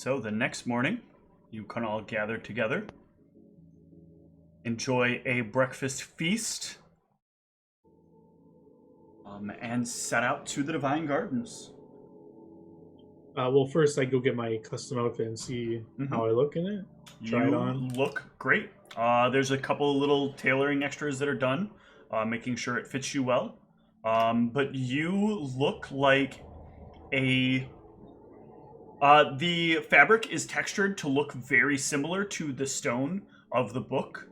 So the next morning, you can all gather together, enjoy a breakfast feast, and set out to the Divine Gardens. Well, first I go get my custom outfit and see how I look in it. Try it on. Look great. There's a couple little tailoring extras that are done, making sure it fits you well. But you look like a... the fabric is textured to look very similar to the stone of the book,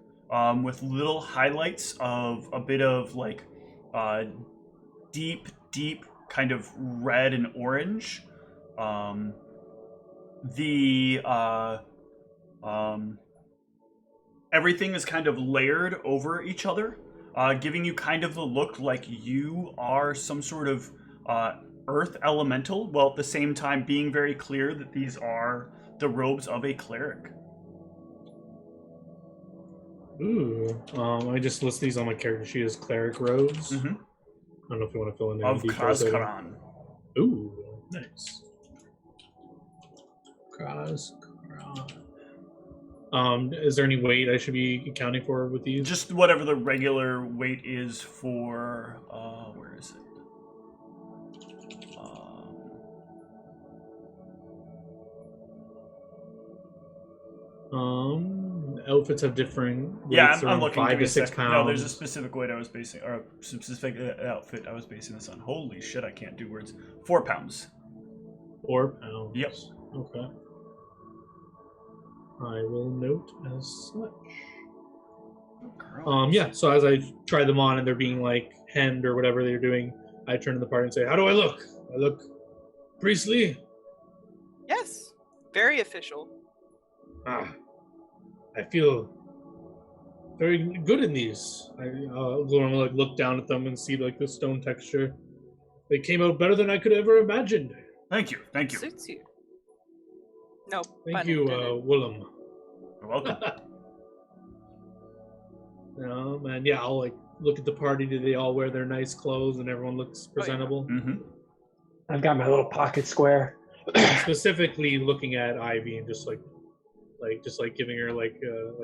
with little highlights of a bit of like deep kind of red and orange. Everything is kind of layered over each other, giving you kind of the look like you are some sort of earth elemental, while at the same time being very clear that these are the robes of a cleric. Ooh. I just list these on my character sheet as cleric robes. I don't know if you want to fill in any details. Of Kazkaran. Ooh, nice. Kazkaran. Is there any weight I should be accounting for with these? Just whatever the regular weight is for, where is it? Outfits have different weights. Yeah, I'm looking. 5 to 6 pounds. No, there's a specific weight I was basing, or a specific outfit I was basing this on. Holy shit, I can't do words. 4 pounds. 4 pounds. Yep. Okay. I will note as such. Yeah, so as I try them on and they're being like hemmed or whatever they're doing, I turn to the party and say, how do I look? I look priestly? Yes. Very official. I feel very good in these. I like look down at them and see like the stone texture. They came out better than I could ever imagined. Thank you. Suits you. No. Thank you, Willem. You're welcome. And yeah, I'll like look at the party. Do they all wear their nice clothes and everyone looks presentable? Oh, yeah. I've got my little pocket square. I'm specifically looking at Ivy and just giving her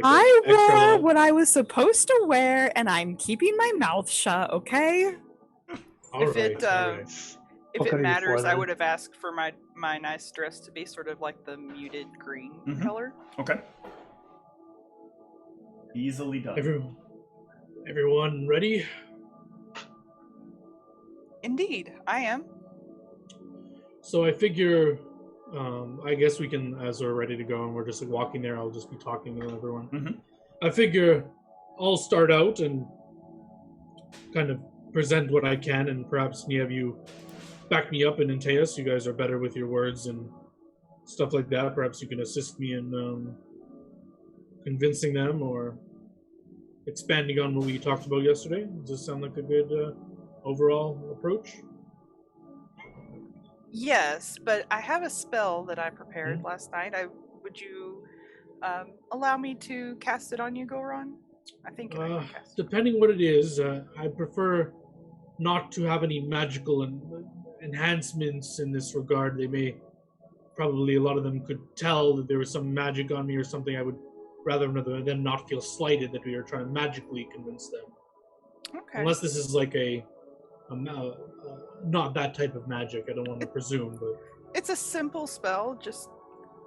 I wore what I was supposed to wear, and I'm keeping my mouth shut. Okay. If it matters, I would have asked for my nice dress to be sort of like the muted green color. Okay. Easily done. Everyone ready? Indeed, I am. So I figure, I guess we can, as we're ready to go and we're just like walking there, I'll just be talking to everyone. I figure I'll start out and kind of present what I can, and perhaps any of you back me up, and Antaeus, you guys are better with your words and stuff like that. Perhaps you can assist me in convincing them or expanding on what we talked about yesterday. Does this sound like a good overall approach? Yes, but I have a spell that I prepared last night. Would you allow me to cast it on you, Goron? I think I can cast it. Depending what it is, I prefer not to have any magical enhancements in this regard. They may, probably a lot of them could tell that there was some magic on me or something. I would rather them not feel slighted that we are trying to magically convince them. Okay. Unless this is like a not that type of magic. I don't want to presume, but it's a simple spell. Just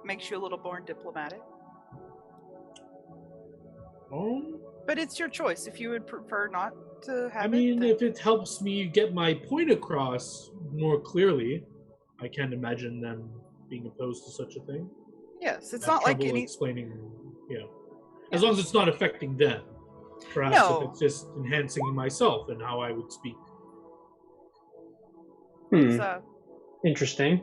makes you a little more diplomatic. But it's your choice. If you would prefer not to have it. I mean, if it helps me get my point across more clearly, I can't imagine them being opposed to such a thing. Yes, it's not like any explaining. As long as it's not affecting them. Perhaps if it's just enhancing myself and how I would speak. Interesting.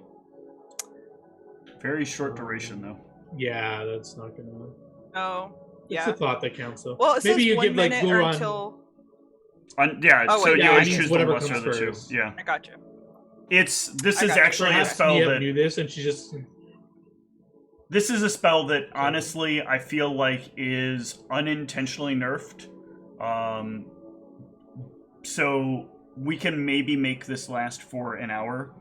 Very short duration, though. Yeah, that's not gonna. Oh, yeah. It's a thought that counts, though. Well, it maybe says you 1 give like minute Goron. Until... you always choose the lesser of the two. First. Yeah, I got you. This is actually a spell that knew this, and she just. This is a spell that honestly I feel like is unintentionally nerfed. So we can maybe make this last for an hour.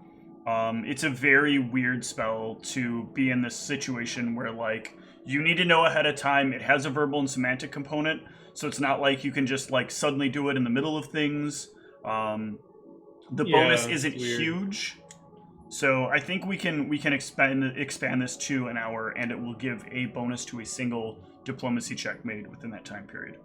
It's a very weird spell to be in this situation where, like, you need to know ahead of time. It has a verbal and semantic component, so it's not like you can just, like, suddenly do it in the middle of things. The bonus isn't huge, so I think we can expand this to an hour, and it will give a bonus to a single diplomacy check made within that time period.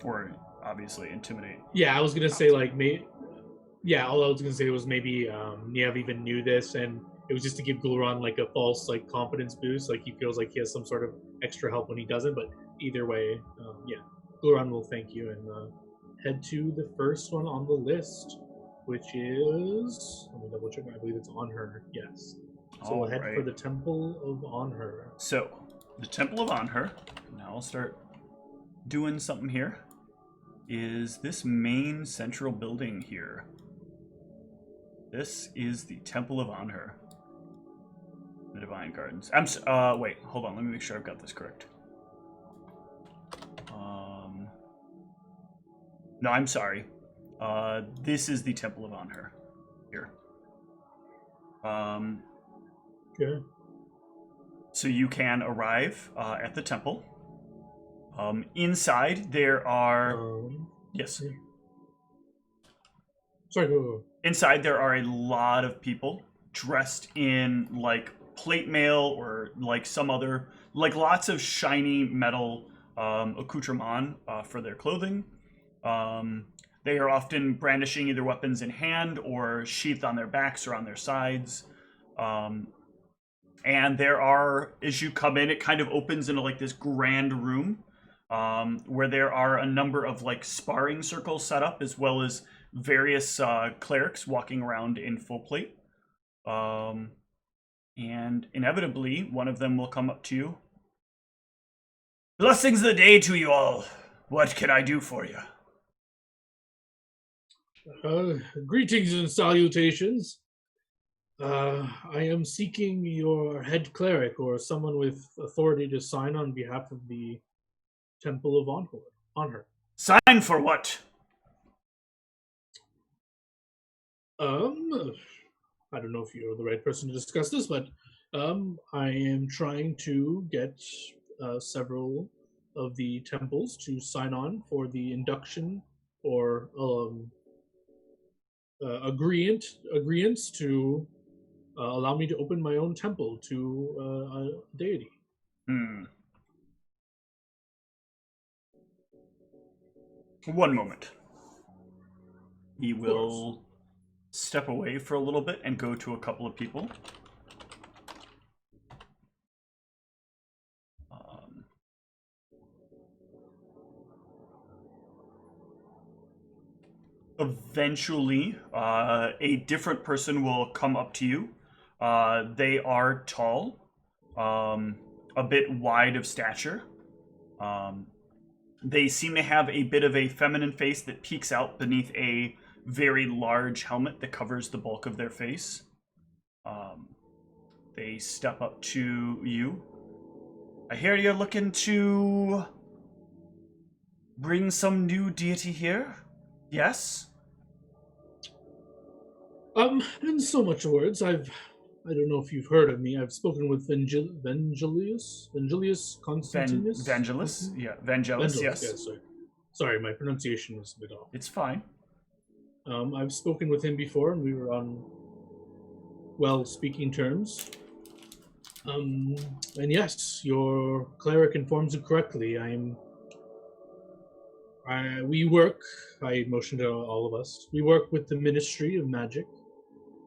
Or, obviously, intimidate. Yeah, I was going to say, like, all I was going to say was maybe Niev even knew this, and it was just to give Gul'ran, like, a false, like, confidence boost. Like, he feels like he has some sort of extra help when he doesn't, but either way, Gul'ran will thank you and head to the first one on the list, which is... Let me double check. I believe it's Anher. Yes. So we'll head for the Temple of Anher. So, the Temple of Anher. Now I'll start doing something here. Is this main central building here. This is the Temple of Anher. The Divine Gardens. Wait, hold on. Let me make sure I've got this correct. No, I'm sorry. This is the Temple of Anher. Here. Okay. So you can arrive at the temple. Inside there are... yes. Yeah. Sorry, go. Inside there are a lot of people dressed in, like, plate mail or, like, some other... Like, lots of shiny metal accoutrement for their clothing. They are often brandishing either weapons in hand or sheathed on their backs or on their sides. And there are, as you come in, it kind of opens into, like, this grand room where there are a number of, like, sparring circles set up, as well as various clerics walking around in full plate. And inevitably, one of them will come up to you. Blessings of the day to you all. What can I do for you? Greetings and salutations. I am seeking your head cleric or someone with authority to sign on behalf of the Temple of Anher. Sign for what? I don't know if you're the right person to discuss this, but I am trying to get several of the temples to sign on for the induction or agreeants to allow me to open my own temple to a deity. One moment. He will step away for a little bit and go to a couple of people. Eventually, a different person will come up to you. They are tall, a bit wide of stature. They seem to have a bit of a feminine face that peeks out beneath a very large helmet that covers the bulk of their face. They step up to you. I hear you're looking to bring some new deity here? Yes? In so much words, I don't know if you've heard of me. I've spoken with Vangelis Constantinus? Vangelis? Yeah, Vangelis, yes. Yeah, sorry, my pronunciation was a bit off. It's fine. I've spoken with him before, and we were on well-speaking terms. And yes, your cleric informs you correctly. We work, I motioned to all of us, we work with the Ministry of Magic,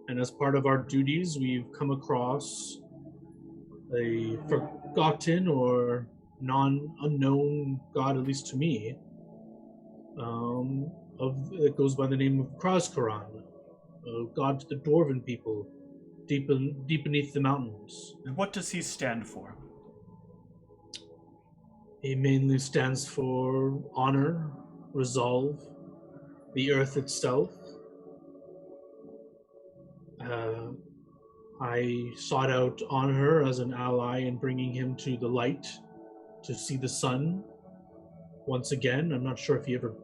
and as part of our duties, we've come across a forgotten or unknown god, at least to me, that goes by the name of Kruzkaran, a god to the Dwarven people, deep beneath the mountains. And what does he stand for? He mainly stands for honor, resolve, the earth itself. I sought out Anher as an ally in bringing him to the light to see the sun once again. I'm not sure if he ever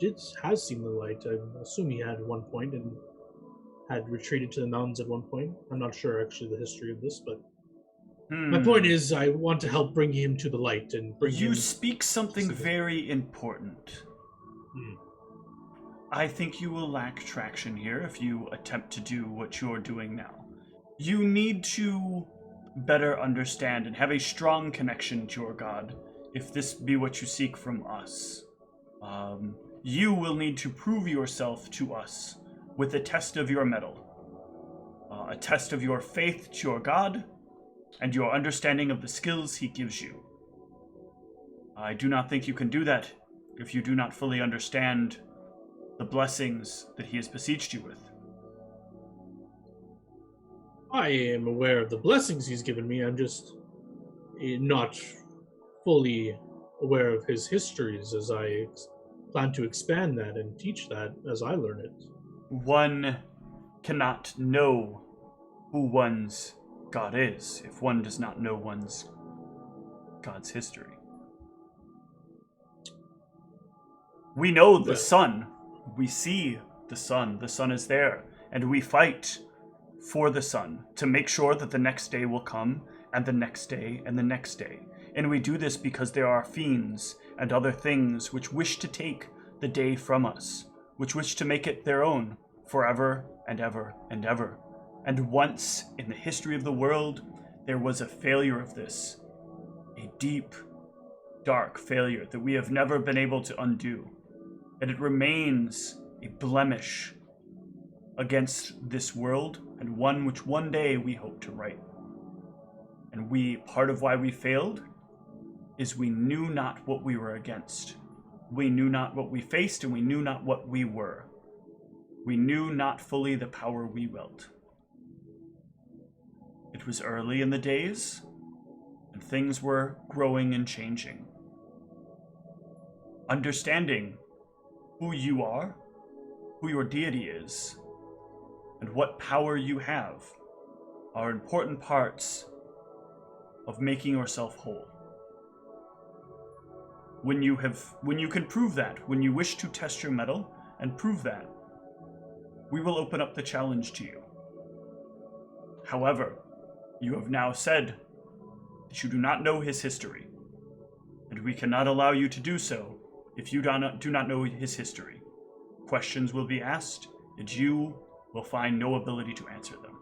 has seen the light. I assume he had at one point and had retreated to the mountains at one point. I'm not sure actually the history of this, but my point is I want to help bring him to the light and bring him... You speak something very important. I think you will lack traction here if you attempt to do what you're doing now. You need to better understand and have a strong connection to your god, if this be what you seek from us. You will need to prove yourself to us with a test of your mettle, a test of your faith to your god, and your understanding of the skills he gives you. I do not think you can do that if you do not fully understand the blessings that he has beseeched you with. I am aware of the blessings he's given me. I'm just not fully aware of his histories, as I plan to expand that and teach that as I learn it. One cannot know who one's god is if one does not know one's god's history. We know the sun. We see the sun. The sun is there. And we fight for the sun to make sure that the next day will come, and the next day, and the next day. And we do this because there are fiends and other things which wish to take the day from us, which wish to make it their own forever and ever and ever. And once in the history of the world, there was a failure of this. A deep, dark failure that we have never been able to undo. And it remains a blemish against this world, and one which one day we hope to right. And part of why we failed is we knew not what we were against. We knew not what we faced, and we knew not what we were. We knew not fully the power we wield. It was early in the days, and things were growing and changing. Understanding who you are, who your deity is, and what power you have are important parts of making yourself whole. When you can prove that, when you wish to test your mettle and prove that, we will open up the challenge to you. However, you have now said that you do not know his history, and we cannot allow you to do so if you do not know his history. Questions will be asked, and you will find no ability to answer them.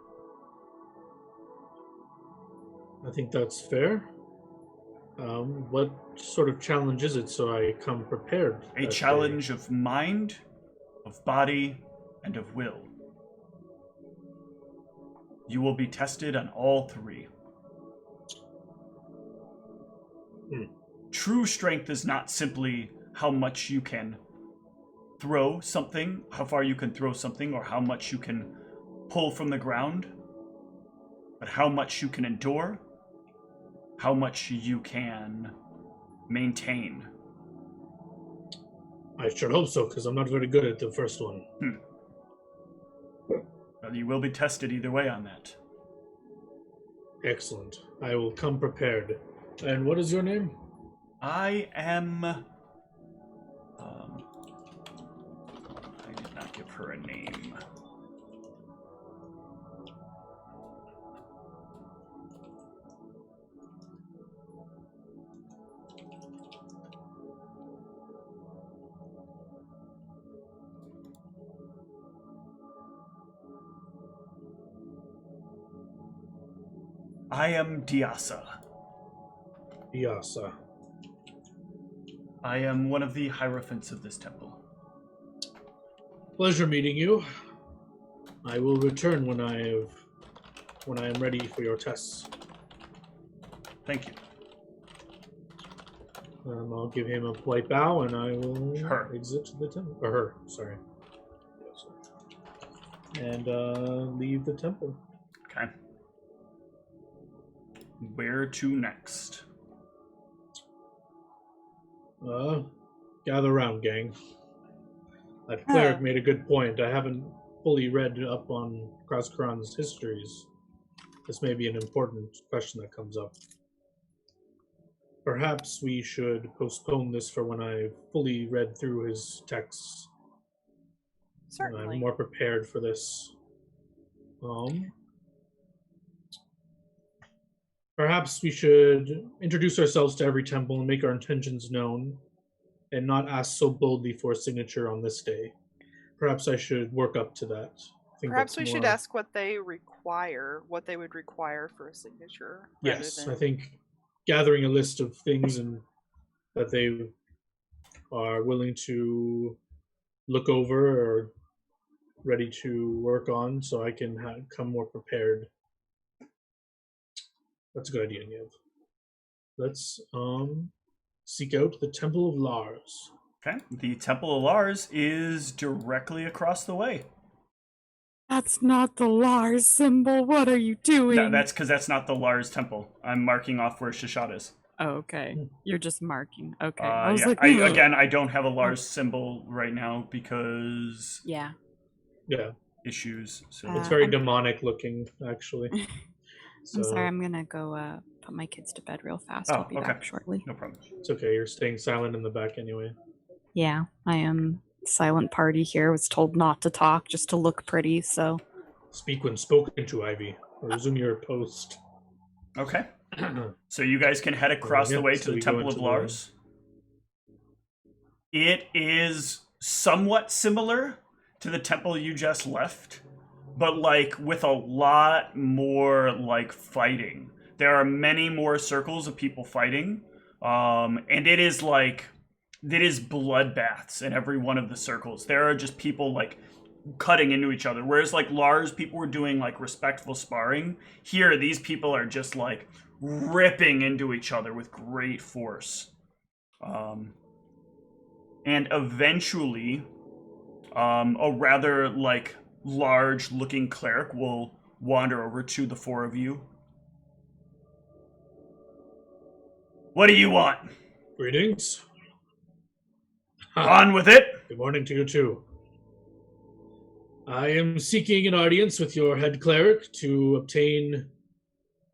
I think that's fair. What sort of challenge is it so I come prepared? A challenge of mind, of body, and of will. You will be tested on all three. True strength is not simply how much you can throw something, how far you can throw something, or how much you can pull from the ground, but how much you can endure, how much you can maintain. I sure hope so, because I'm not very good at the first one. Well, you will be tested either way on that. Excellent. I will come prepared. And what is your name? I am... I did not give her a name. I am Diasa. Diasa. I am one of the hierophants of this temple. Pleasure meeting you. I will return when I am ready for your tests. Thank you. I'll give him a polite bow, and I will exit the temple. Or her, sorry. And leave the temple. Okay. Where to next? Gather round, gang. That cleric made a good point. I haven't fully read up on Krauskran's histories. This may be an important question that comes up. Perhaps we should postpone this for when I've fully read through his texts. Certainly. I'm more prepared for this. Perhaps we should introduce ourselves to every temple and make our intentions known, and not ask so boldly for a signature on this day. Perhaps I should work up to that. Perhaps we should ask what they require, what they would require for a signature. Yes, I think gathering a list of things and that they are willing to look over or ready to work on, so I can come more prepared. That's a good idea, Nev. Let's seek out the Temple of Lars. Okay, the Temple of Lars is directly across the way. That's not the Lars symbol. What are you doing? No, that's because that's not the Lars temple. I'm marking off where Sascha is. Oh, okay. You're just marking. Okay. I was like, again, I don't have a Lars symbol right now because issues. So it's very demonic looking, actually. I'm sorry. I'm gonna go put my kids to bed real fast. I'll be back shortly. No problem. It's okay. You're staying silent in the back anyway. Yeah, I am. Silent party here. Was told not to talk, just to look pretty. So speak when spoken to, Ivy. Resume your post. Okay. So you guys can head across the way to the Temple of Lars. It is somewhat similar to the temple you just left, but like with a lot more like fighting. There are many more circles of people fighting, and it is bloodbaths in every one of the circles. There are just people like cutting into each other. Whereas like Lars, people were doing like respectful sparring. Here, these people are just like ripping into each other with great force. And eventually, a rather like large looking cleric will wander over to the four of you. What do you want? Greetings. On with it. Good morning to you too. I am seeking an audience with your head cleric to obtain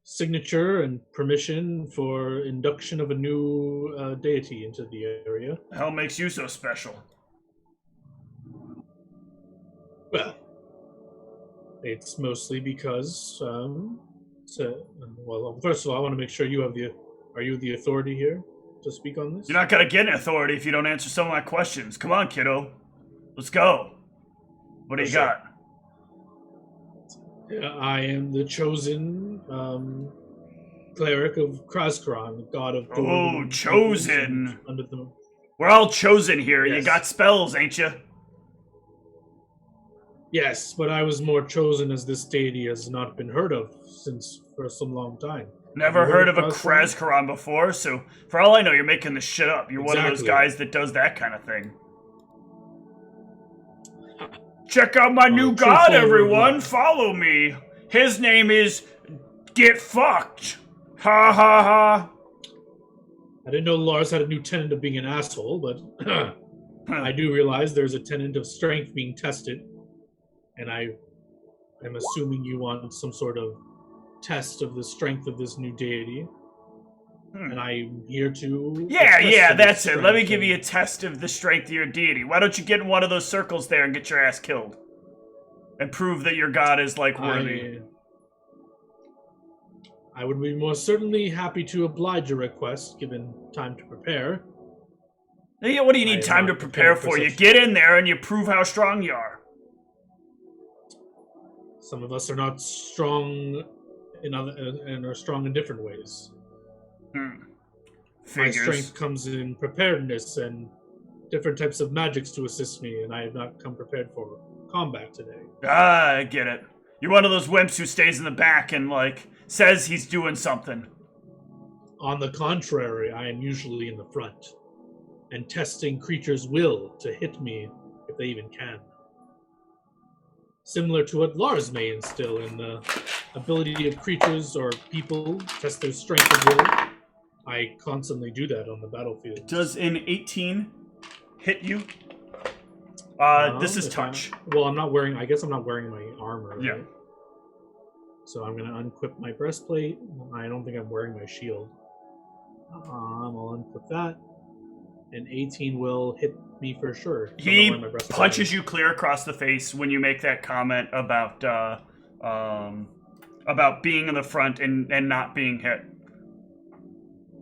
signature and permission for induction of a new deity into the area. The hell makes you so special? Well, it's mostly because, well, first of all, I want to make sure are you the authority here to speak on this? You're not gonna get an authority if you don't answer some of my questions. Come on, kiddo. Let's go. What do you got? I am the chosen cleric of Kraskaran, the god of... Oh, chosen! We're all chosen here. Yes. You got spells, ain't you? Yes, but I was more chosen as this deity has not been heard of for some long time. Never heard of a Kraskaran before, so for all I know, you're making this shit up. You're one of those guys that does that kind of thing. Check out my new god, everyone! Follow me! His name is Get Fucked! Ha ha ha! I didn't know Lars had a new tenet of being an asshole, but I do realize there's a tenet of strength being tested, and I am assuming you want some sort of test of the strength of this new deity. And I'm here to... Yeah, that's it. Let me give you a test of the strength of your deity. Why don't you get in one of those circles there and get your ass killed? And prove that your god is, like, worthy. I would be most certainly happy to oblige your request, given time to prepare. Yeah, what do you need time to prepare for? You get in there and you prove how strong you are. Some of us are not strong and are strong in different ways. My strength comes in preparedness and different types of magics to assist me, and I have not come prepared for combat today. I get it. You're one of those wimps who stays in the back and, like, says he's doing something. On the contrary, I am usually in the front, and testing creatures' will to hit me if they even can. Similar to what Lars may instill in the ability of creatures or people test their strength of will. I constantly do that on the battlefield. Does an 18 hit you? This is touch. I guess I'm not wearing my armor. Yeah. Right? So I'm going to unequip my breastplate. I don't think I'm wearing my shield. I'll unequip that. An 18 will hit me for sure. He punches you clear across the face when you make that comment about about being in the front and not being hit.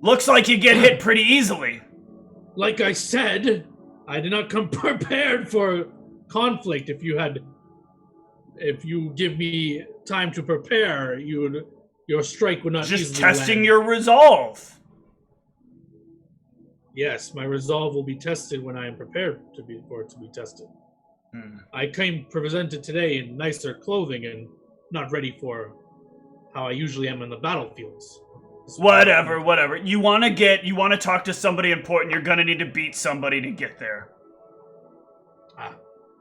Looks like you get hit pretty easily. Like I said, I did not come prepared for conflict. If you give me time to prepare, your strike would not just easily testing land. your resolve. Yes, my resolve will be tested when I am prepared for it to be tested. I came presented today in nicer clothing and not ready for how I usually am in the battlefields. Whatever. You want to talk to somebody important, you're going to need to beat somebody to get there.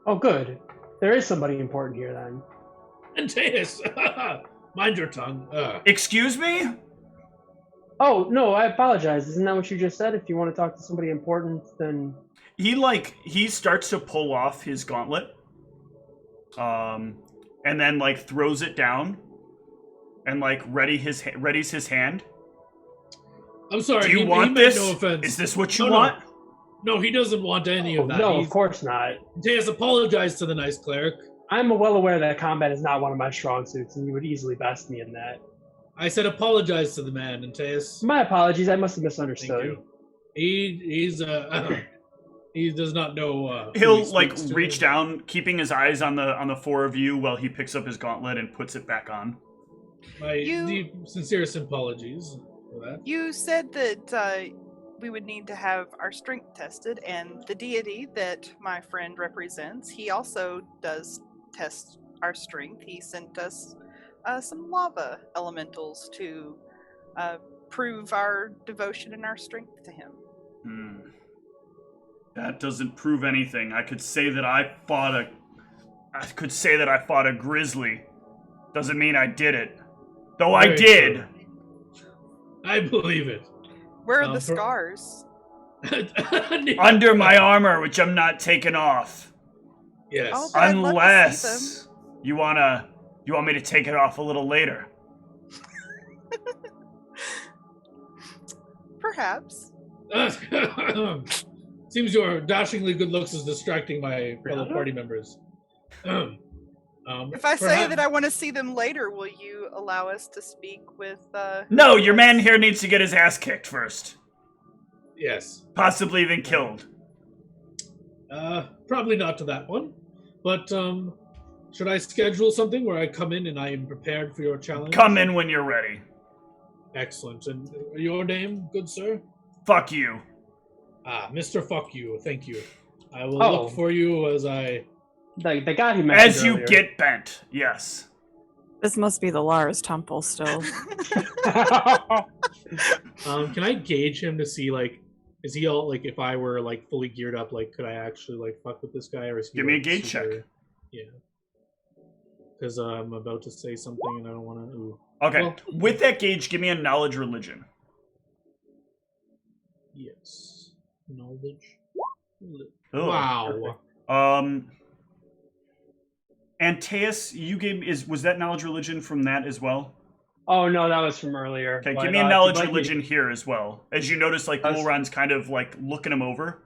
Oh, good. There is somebody important here, then. Antaeus! Mind your tongue. Excuse me? Oh, no, I apologize. Isn't that what you just said? If you want to talk to somebody important, then... He starts to pull off his gauntlet. And then, throws it down. And, readies his hand. I'm sorry, do you want this? No offense. Is this what you want? No, he doesn't want any of that. No, of course not. Antaeus, apologize to the nice cleric. I'm well aware that combat is not one of my strong suits, and you would easily best me in that. I said apologize to the man, Antaeus. My apologies, I must have misunderstood. Thank you. He does not know. He'll reach down, keeping his eyes on the four of you while he picks up his gauntlet and puts it back on. My deep, sincerest apologies for that. You said that we would need to have our strength tested, and the deity that my friend represents, he also does test our strength. He sent us some lava elementals to prove our devotion and our strength to him. That doesn't prove anything. I could say that I fought a grizzly. Doesn't mean I did it. Though I did. True. I believe it. Where are the scars? Under my armor, which I'm not taking off. Yes. Oh, but I'd love to see Unless you want me to take it off a little later. Perhaps. Seems your dashingly good looks is distracting my fellow party members. If I say that I want to see them later, will you allow us to speak with... No, your man here needs to get his ass kicked first. Yes. Possibly even killed. Probably not to that one. But, should I schedule something where I come in and I am prepared for your challenge? Come in when you're ready. Excellent. And your name, good sir? Fuck you. Mr. Fuck You, thank you. I will look for you as I... The guy who mentioned as you earlier. get bent, yes. This must be the Lars temple still. Can I gauge him to see, is he all, if I were, fully geared up, could I actually, fuck with this guy? Or is he, give me a gauge check. Yeah. Because I'm about to say something and I don't want to... Okay, well, with that gauge, give me a knowledge religion. Yes. Knowledge. Oh, wow. Perfect. Antaeus, was that knowledge religion from that as well? Oh no, that was from earlier. Okay, give me a knowledge religion here as well. As you notice, Ulron's kind of looking him over.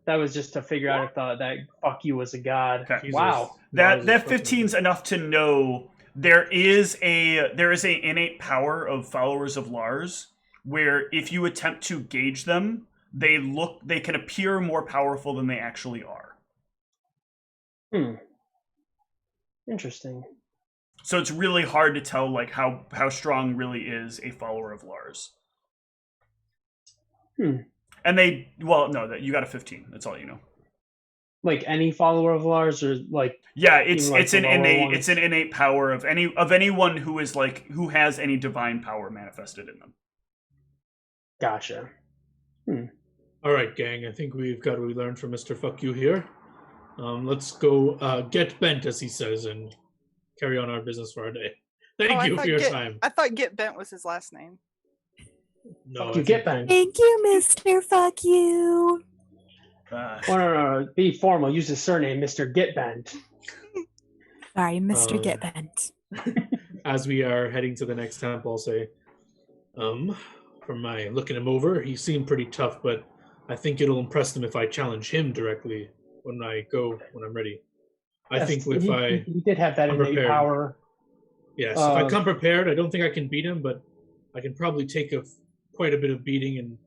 That was just to figure out if that fuck you was a god. Okay. Wow. That 15's enough to know there is a innate power of followers of Lars where if you attempt to gauge them, they can appear more powerful than they actually are. Interesting. So it's really hard to tell how strong really is a follower of Lars. And you got a 15. That's all you know. Any follower of Lars, or yeah, it's an innate power of anyone who is who has any divine power manifested in them. Gotcha. All right, gang. I think we've got what we learned from Mr. Fuck You here. Let's go get bent, as he says, and carry on our business for our day. Thank you for your time. I thought Get Bent was his last name. No, Get Bent. Thank you, Mr. Fuck You. No. Be formal. Use his surname, Mr. Get Bent. Sorry, Mr. Get Bent. As we are heading to the next temple, I'll say, from my looking him over, he seemed pretty tough, but I think it'll impress them if I challenge him directly when I'm ready. I think he did have that innate power. Yes, if I come prepared, I don't think I can beat him, but I can probably take quite a bit of beating and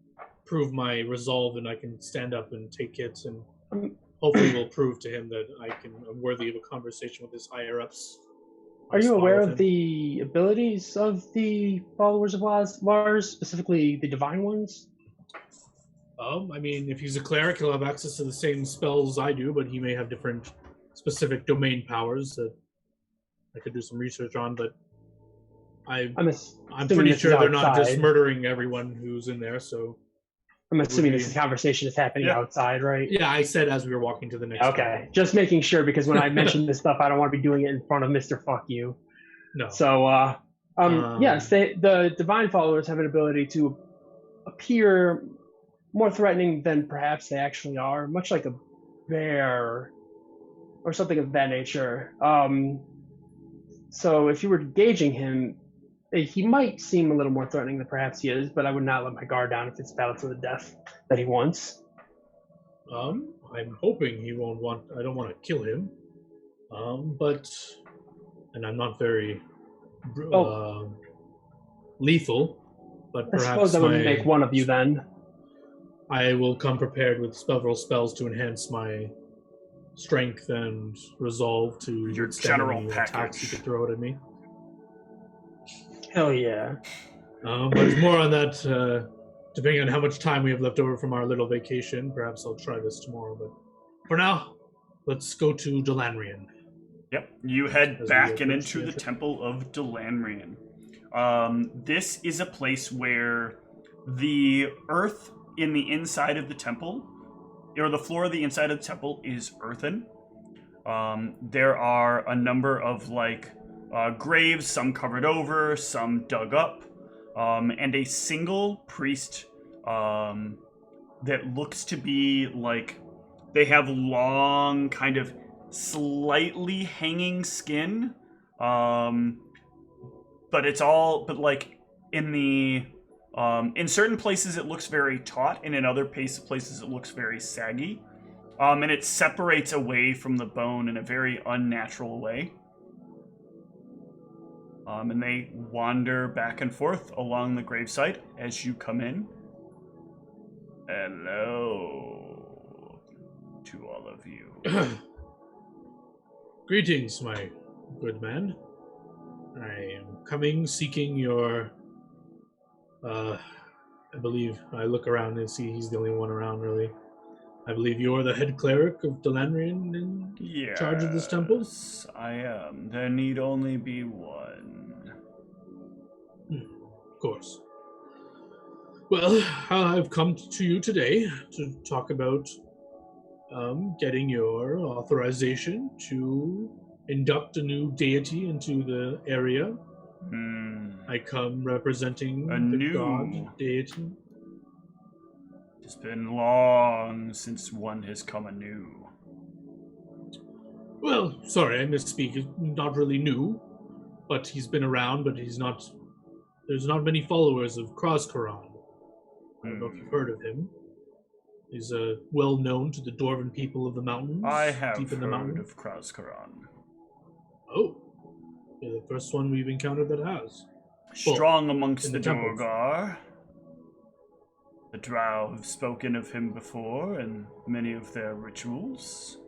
prove my resolve, and I can stand up and take hits, and hopefully will prove to him that I'm worthy of a conversation with his higher-ups. Are you aware of the abilities of the followers of Lars, specifically the divine ones? I mean, if he's a cleric, he'll have access to the same spells I do, but he may have different specific domain powers that I could do some research on, but I'm pretty sure they're not just murdering everyone who's in there, so... I'm assuming this conversation is happening outside, right? Yeah, I said as we were walking to the next Okay, just making sure, because when I mention this stuff, I don't want to be doing it in front of Mr. Fuck You. No. So, yes, the divine followers have an ability to appear more threatening than perhaps they actually are, much like a bear or something of that nature. So if you were gauging him, he might seem a little more threatening than perhaps he is, but I would not let my guard down if it's battle to the death that he wants. I'm hoping he won't want... I don't want to kill him. And I'm not very lethal, but perhaps I suppose I would make one of you then. I will come prepared with several spells to enhance my strength and resolve to your general attacks you could throw it at me. Hell yeah. But it's more on that, depending on how much time we have left over from our little vacation. Perhaps I'll try this tomorrow, but for now, let's go to Delanrian. Yep, you head back and into the Temple of Delanrian. This is a place where the earth in the inside of the temple, or the floor of the inside of the temple, is earthen. There are a number of graves, some covered over, some dug up, and a single priest that looks to be like they have long, kind of slightly hanging skin, but in certain places it looks very taut, and in other places it looks very saggy, and it separates away from the bone in a very unnatural way. And they wander back and forth along the gravesite as you come in. Hello to all of you. Greetings, my good man. I am coming seeking your... I believe I look around and see he's the only one around, really. I believe you're the head cleric of Delanrian in charge of this temple? Yes, I am. There need only be one. Of course. Well, I've come to you today to talk about getting your authorization to induct a new deity into the area. I come representing god deity. It's been long since one has come anew. Well, sorry, I misspeak. He's not really new, but he's been around, but he's not... There's not many followers of Kruzkaran. I don't know if you've heard of him. He's well known to the Dwarven people of the mountains. I have deep in the heard of Kruzkaran. Oh. You're the first one we've encountered that has. Strong amongst the temples. Dorgar. The Drow have spoken of him before in many of their rituals.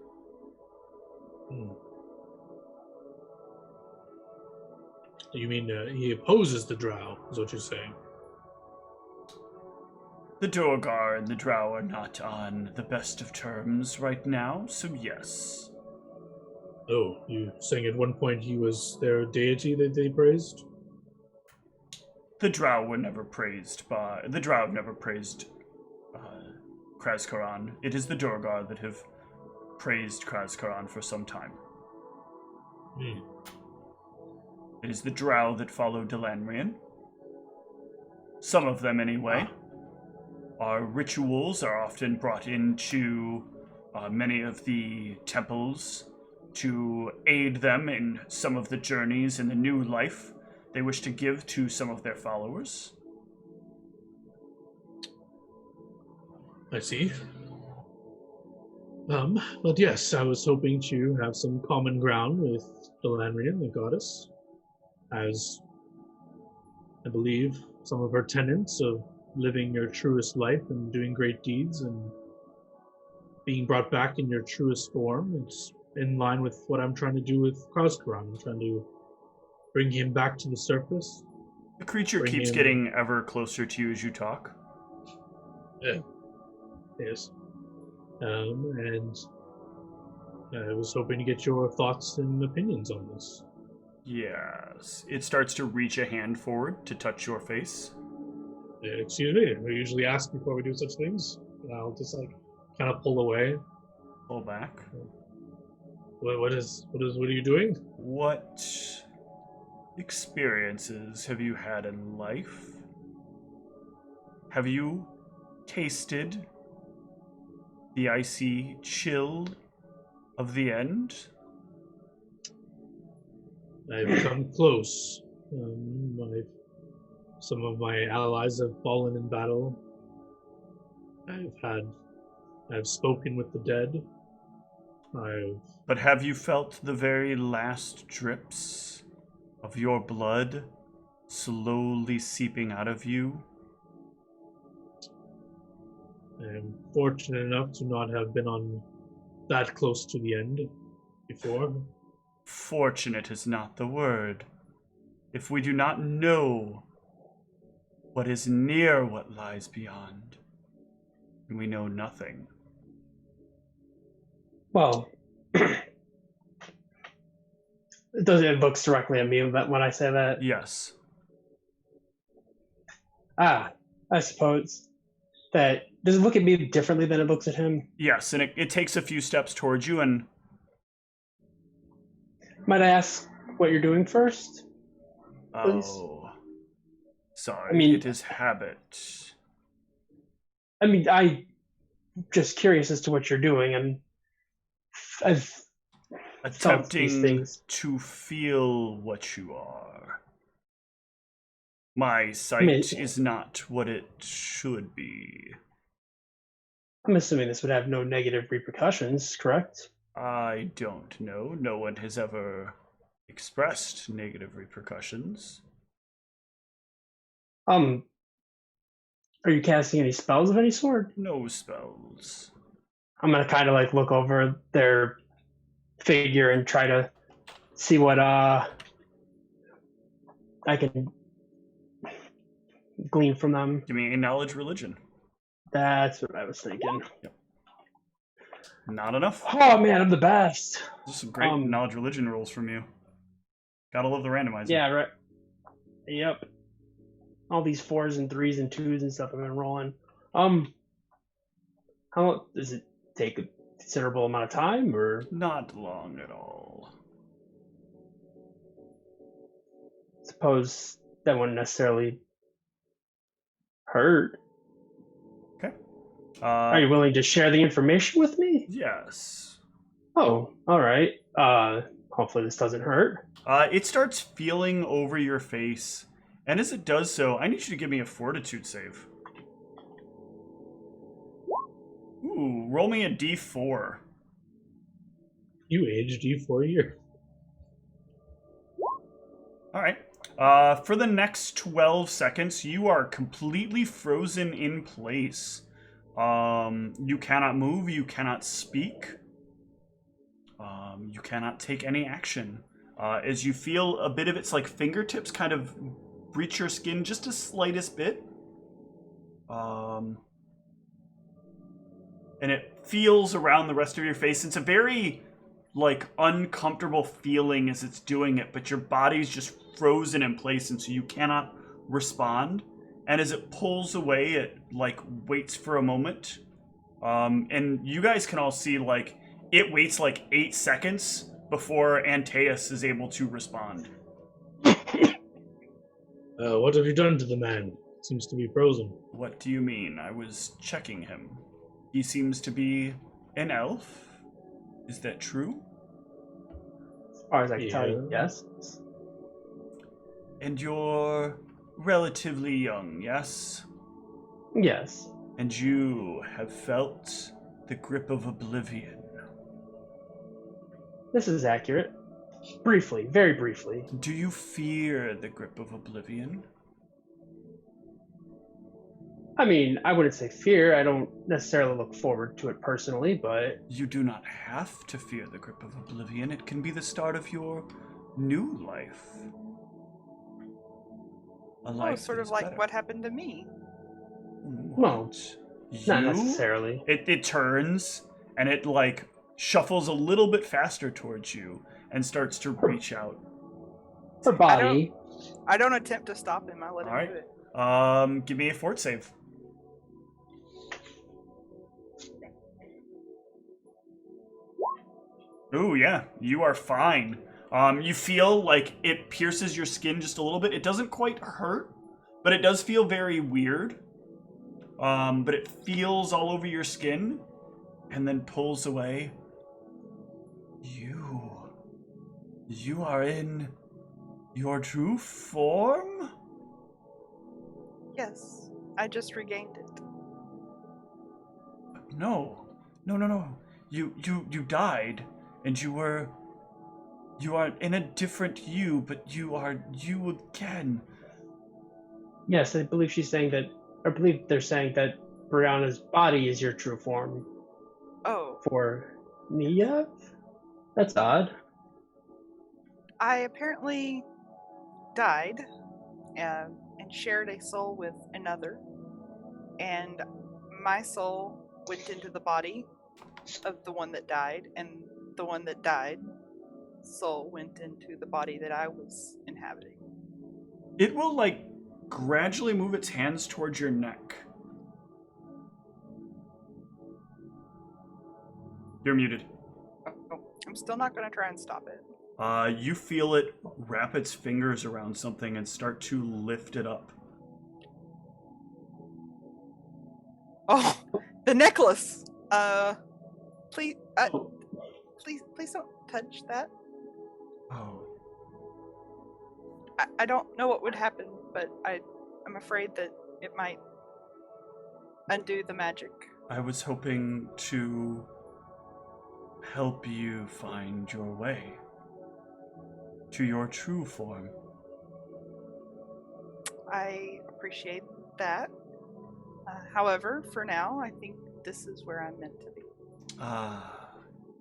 You mean he opposes the Drow, is what you're saying? The Dorgar and the Drow are not on the best of terms right now, so yes. Oh, you saying at one point he was their deity that they praised? The Drow were never praised by... The Drow have never praised Kruzkaran. It is the Dorgar that have praised Kruzkaran for some time. It is the Drow that follow Delanrian. Some of them, anyway. Our rituals are often brought into many of the temples to aid them in some of the journeys in the new life they wish to give to some of their followers. I see. But yes, I was hoping to have some common ground with Delanrian, the goddess. as I believe some of our tenets of living your truest life and doing great deeds and being brought back in your truest form. It's in line with what I'm trying to do with Krauskaran. I'm trying to bring him back to the surface. The creature keeps getting ever closer to you as you talk. Yeah. Yes. And I was hoping to get your thoughts and opinions on this. Yes. It starts to reach a hand forward to touch your face. Excuse me, we usually ask before we do such things. And I'll just kind of pull away. Pull back. What are you doing? What experiences have you had in life? Have you tasted the icy chill of the end? I've come close. Some of my allies have fallen in battle. I've spoken with the dead. But have you felt the very last drips of your blood slowly seeping out of you? I am fortunate enough to not have been on that close to the end before. Fortunate is not the word. If we do not know what is near what lies beyond, we know nothing. Well, it looks directly at me when I say that. Yes. I suppose that does it look at me differently than it looks at him? Yes, and it takes a few steps towards you, and might I ask what you're doing first? Please? Oh, sorry, it is habit. I'm just curious as to what you're doing, and I've attempting to feel what you are. My sight is not what it should be. I'm assuming this would have no negative repercussions, correct? I don't know. No one has ever expressed negative repercussions. Are you casting any spells of any sort? No spells. I'm gonna kind of look over their figure and try to see what I can glean from them. Give me a knowledge religion. That's what I was thinking. Yep. Not enough. Oh man, I'm the best. Those are some great knowledge religion rolls from you. Gotta love the randomizer. Yeah, right. Yep. All these 4s and 3s and 2s and stuff I've been rolling. How long does it take? A considerable amount of time, or not long at all? Suppose that wouldn't necessarily hurt. Okay. Are you willing to share the information with me? Yes. Oh, all right. Hopefully this doesn't hurt. It starts feeling over your face, and as it does so, I need you to give me a fortitude save. Ooh, roll me a d4. You aged D4 year. All right. For the next 12 seconds, you are completely frozen in place. You cannot move, you cannot speak. You cannot take any action. As you feel a bit of its fingertips kind of breach your skin just the slightest bit. And it feels around the rest of your face. It's a very uncomfortable feeling as it's doing it, but your body's just frozen in place, and so you cannot respond. And as it pulls away, it waits for a moment. And you guys can all see it waits 8 seconds before Antaeus is able to respond. What have you done to the man? Seems to be frozen. What do you mean? I was checking him. He seems to be an elf. Is that true? As far as I can tell you, yes. And you're relatively young, yes? Yes. And you have felt the grip of oblivion. This is accurate. Briefly, very briefly. Do you fear the grip of oblivion? I mean, I wouldn't say fear. I don't necessarily look forward to it personally, but... You do not have to fear the grip of oblivion. It can be the start of your new life. A life sort of like what happened to me. Well, not necessarily. It turns, and it, like, shuffles a little bit faster towards you and starts to reach out. Her body. I don't attempt to stop him. I let him do it. Give me a fort save. Ooh, yeah, you are fine. You feel like it pierces your skin just a little bit. It doesn't quite hurt, but it does feel very weird. But it feels all over your skin and then pulls away. You are in your true form? Yes, I just regained it. No. You died, and you are in a different you, but you are you again. Yes, I believe they're saying that Brianna's body is your true form. Oh. For Nia? That's odd. I apparently died and shared a soul with another, and my soul went into the body of the one that died, and the one that died soul went into the body that I was inhabiting. It will, like, gradually move its hands towards your neck. You're muted. Oh, I'm still not going to try and stop it. You feel it wrap its fingers around something and start to lift it up. Oh, the necklace! Please don't touch that. Oh. I don't know what would happen, but I'm afraid that it might undo the magic. I was hoping to help you find your way to your true form. I appreciate that. However, for now, I think this is where I'm meant to be.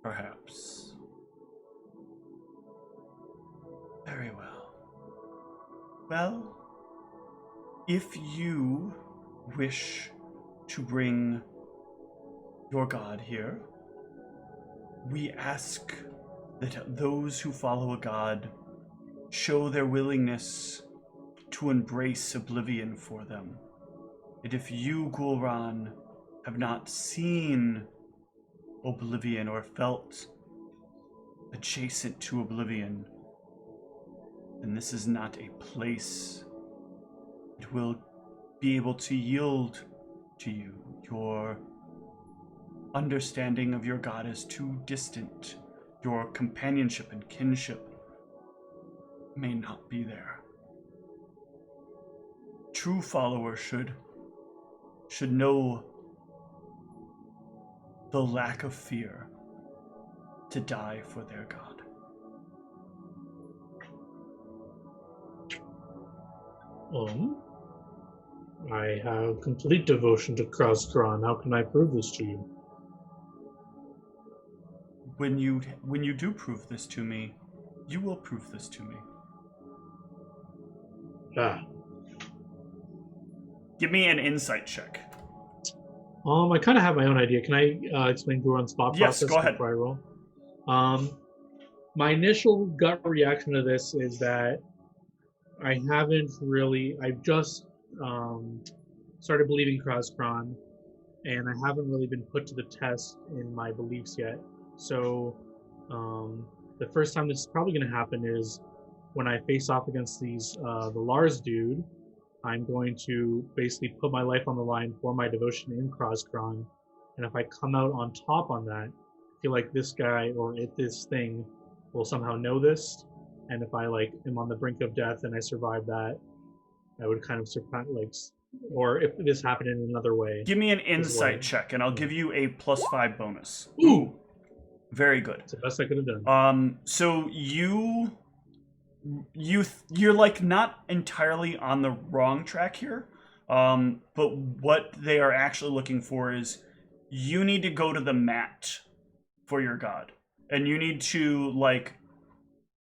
Perhaps. Very well. Well, if you wish to bring your god here, we ask that those who follow a god show their willingness to embrace oblivion for them. And if you, Gul'ran, have not seen oblivion or felt adjacent to oblivion, then this is not a place that will be able to yield to you. Your understanding of your god is too distant. Your companionship and kinship may not be there. True followers should know the lack of fear to die for their god. I have complete devotion to Krauskron. How can I prove this to you? When you do prove this to me, you will prove this to me. Give me an insight check. I kind of have my own idea. Can I explain Gul'ran's thought process go ahead. before I roll? My initial gut reaction to this is that I've just started believing Krauskron, and I haven't really been put to the test in my beliefs yet. So the first time this is probably going to happen is when I face off against the Lars dude. I'm going to basically put my life on the line for my devotion in Krauskron, and if I come out on top on that, I feel like this guy or this thing will somehow know this, and if I am on the brink of death and I survive that, I would kind of surpass or if this happened in another way. Give me an insight check, and I'll give you a +5 bonus. Ooh! Very good. It's the best I could have done. So you're like not entirely on the wrong track here. But what they are actually looking for is you need to go to the mat for your god. And you need to, like,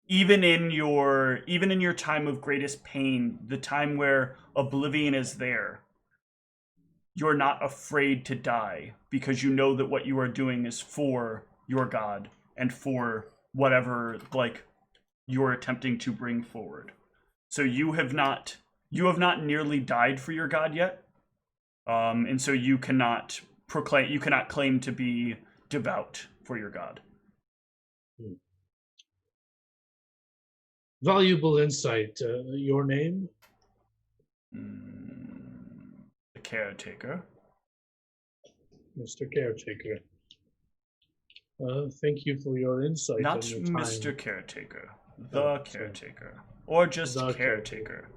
even in your time of greatest pain, the time where oblivion is there, you're not afraid to die because you know that what you are doing is for your god and for whatever, like, you're attempting to bring forward. So you have not nearly died for your god yet, and so you cannot claim to be devout for your god. Valuable insight. Your name? The caretaker. Mr. Caretaker. Thank you for your insight. Not and your time. Mr. Caretaker. The caretaker. Or just The caretaker.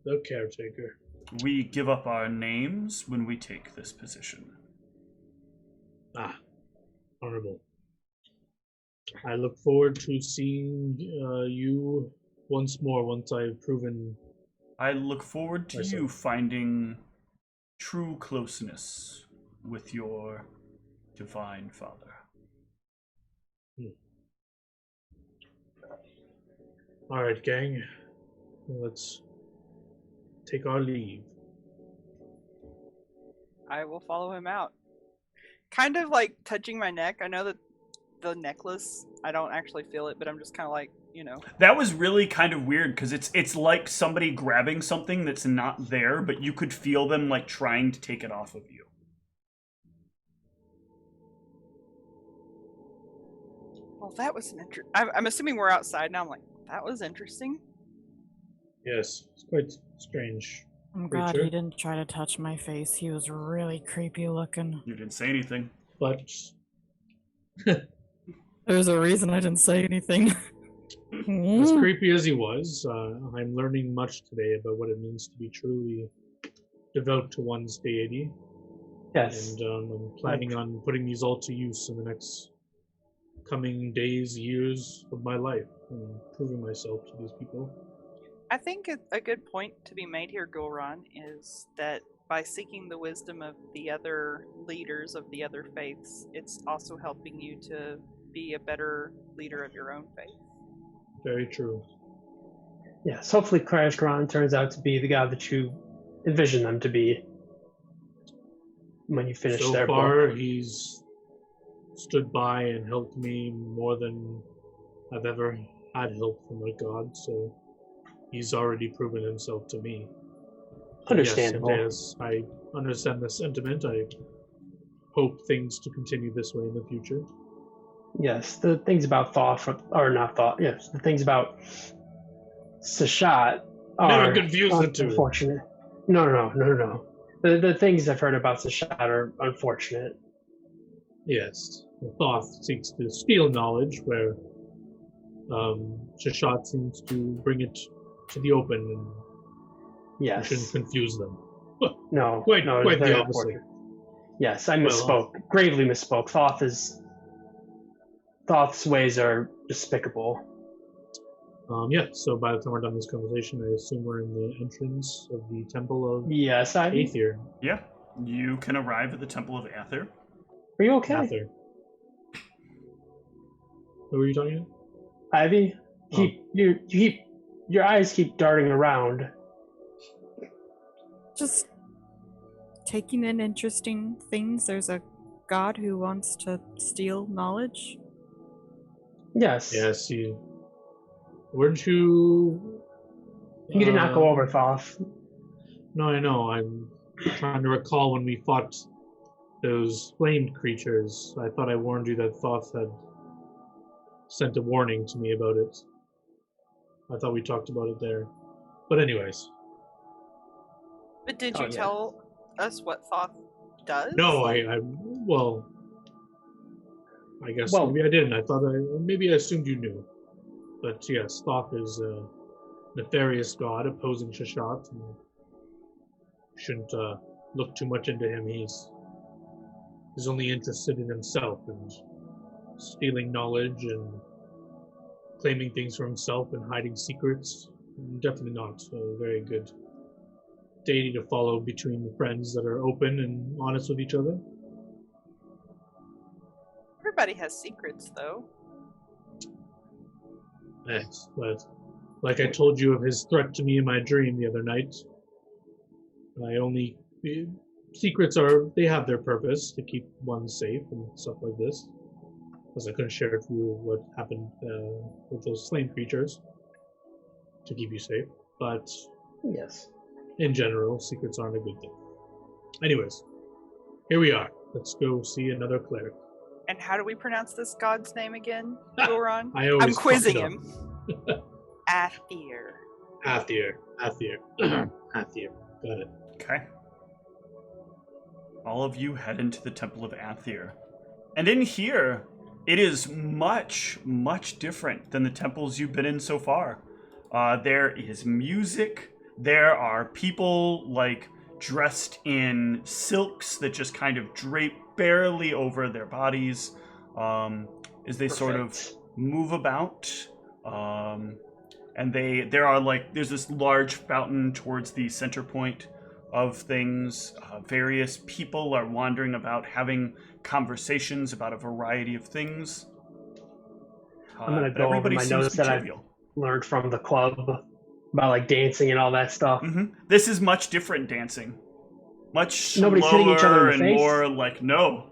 The caretaker. We give up our names when we take this position. Ah, honorable. I look forward to seeing you once more once I've proven. I look forward to myself. you finding true closeness with your divine father. All right, gang. Let's take our leave. I will follow him out. Kind of like touching my neck. I know that the necklace, I don't actually feel it, but I'm just kind of like, you know. That was really kind of weird because it's like somebody grabbing something that's not there, but you could feel them like trying to take it off of you. Well, that was an I'm assuming we're outside now. I'm like, that was interesting. Yes, it's quite strange. I'm glad creature. he didn't try to touch my face. He was really creepy looking. You didn't say anything. But There's a reason I didn't say anything. as creepy as he was, I'm learning much today about what it means to be truly devout to one's deity. Yes. And I'm planning on putting these all to use in the next coming days, years of my life, and proving myself to these people. I think a good point to be made here, Gulran, is that by seeking the wisdom of the other leaders of the other faiths, it's also helping you to be a better leader of your own faith. Very true. Yes, hopefully Krashgron turns out to be the god that you envision them to be when you finish their So far, book. he's stood by and helped me more than I've ever had help from a god, so he's already proven himself to me. Understandable. Yes, I understand the sentiment. I hope things to continue this way in the future. Yes, the things about the things about Sascha are Never confuse the two. unfortunate. No. The things I've heard about Sascha are unfortunate. Yes, the Thoth seeks to steal knowledge, where Shashat seems to bring it to the open, and Yes. shouldn't confuse them. No. Quite it's the very opposite. unfortunate. Yes, I misspoke. Gravely misspoke. Thoth's ways are despicable. So by the time we're done this conversation, I assume we're in the entrance of the Temple of Yes, Ivy. Aether. Yeah, you can arrive at the Temple of Aether. Are you okay? Aether. Who are you talking to? Ivy? Oh. Your eyes keep darting around. Just taking in interesting things. There's a god who wants to steal knowledge. Yes. Yes, you. Weren't you? You did not go over Thoth. No, I know. I'm trying to recall when we fought those flamed creatures. I thought I warned you that Thoth had sent a warning to me about it. I thought we talked about it there. But anyways. But did you tell us what Thoth does? No, I guess maybe I didn't. Maybe I assumed you knew. But yes, Thoth is a nefarious god opposing Shashat. And shouldn't look too much into him. He's only interested in himself and stealing knowledge and claiming things for himself and hiding secrets. Definitely not a very good deity to follow between friends that are open and honest with each other. Everybody has secrets, though. Yes, but like I told you of his threat to me in my dream the other night, secrets they have their purpose to keep one safe and stuff like this. Because I couldn't share with you what happened with those flame creatures to keep you safe. But Yes. in general, secrets aren't a good thing. Anyways, here we are. Let's go see another cleric. And how do we pronounce this god's name again, Goron? I'm quizzing him. Athir. Athir. Athir. Got it. Okay. All of you head into the Temple of Athir. And in here, it is much, much different than the temples you've been in so far. There is music. There are people, dressed in silks that just kind of drape barely over their bodies as they sort of move about. And there's this large fountain towards the center point of things. Various people are wandering about, having conversations about a variety of things. I'm going to go over my notes that I've learned from the club about dancing and all that stuff. Mm-hmm. This is much different dancing. Much Nobody's hitting each other in the and face? more no.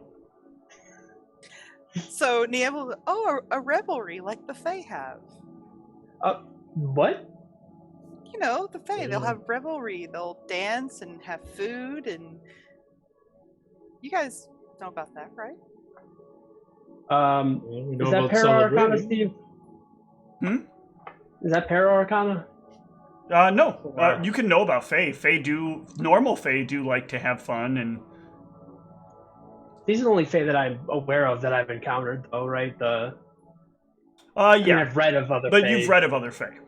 So Nievel, a revelry like the Fae have. What? You know, the Fae, they'll have revelry. They'll dance and have food, and you guys know about that, right? Is that Para Arcana, Steve? Is that Para Arcana? No. You can know about Fae. Normal Fae do like to have fun, and These are the only Fae that I'm aware of that I've encountered, though, right? yeah. I mean, I've read of other Fae. But you've read of other Fae.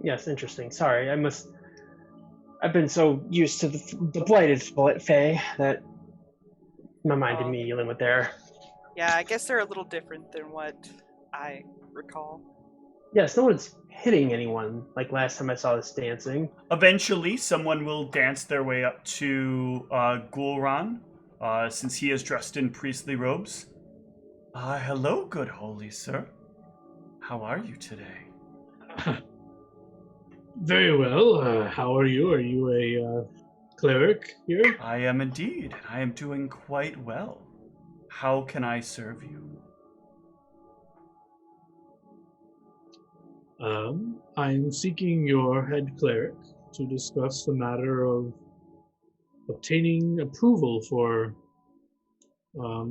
Yes, interesting. Sorry, I've been so used to the blighted Fae that my mind immediately went there. Yeah, I guess they're a little different than what I recall. Yes, no one's hitting anyone like last time I saw this dancing. Eventually, someone will dance their way up to Gulran, since he is dressed in priestly robes. Hello, good holy sir. How are you today? Very well. How are you? Are you a cleric here? I am indeed. I am doing quite well. How can I serve you? I am seeking your head cleric to discuss the matter of obtaining approval for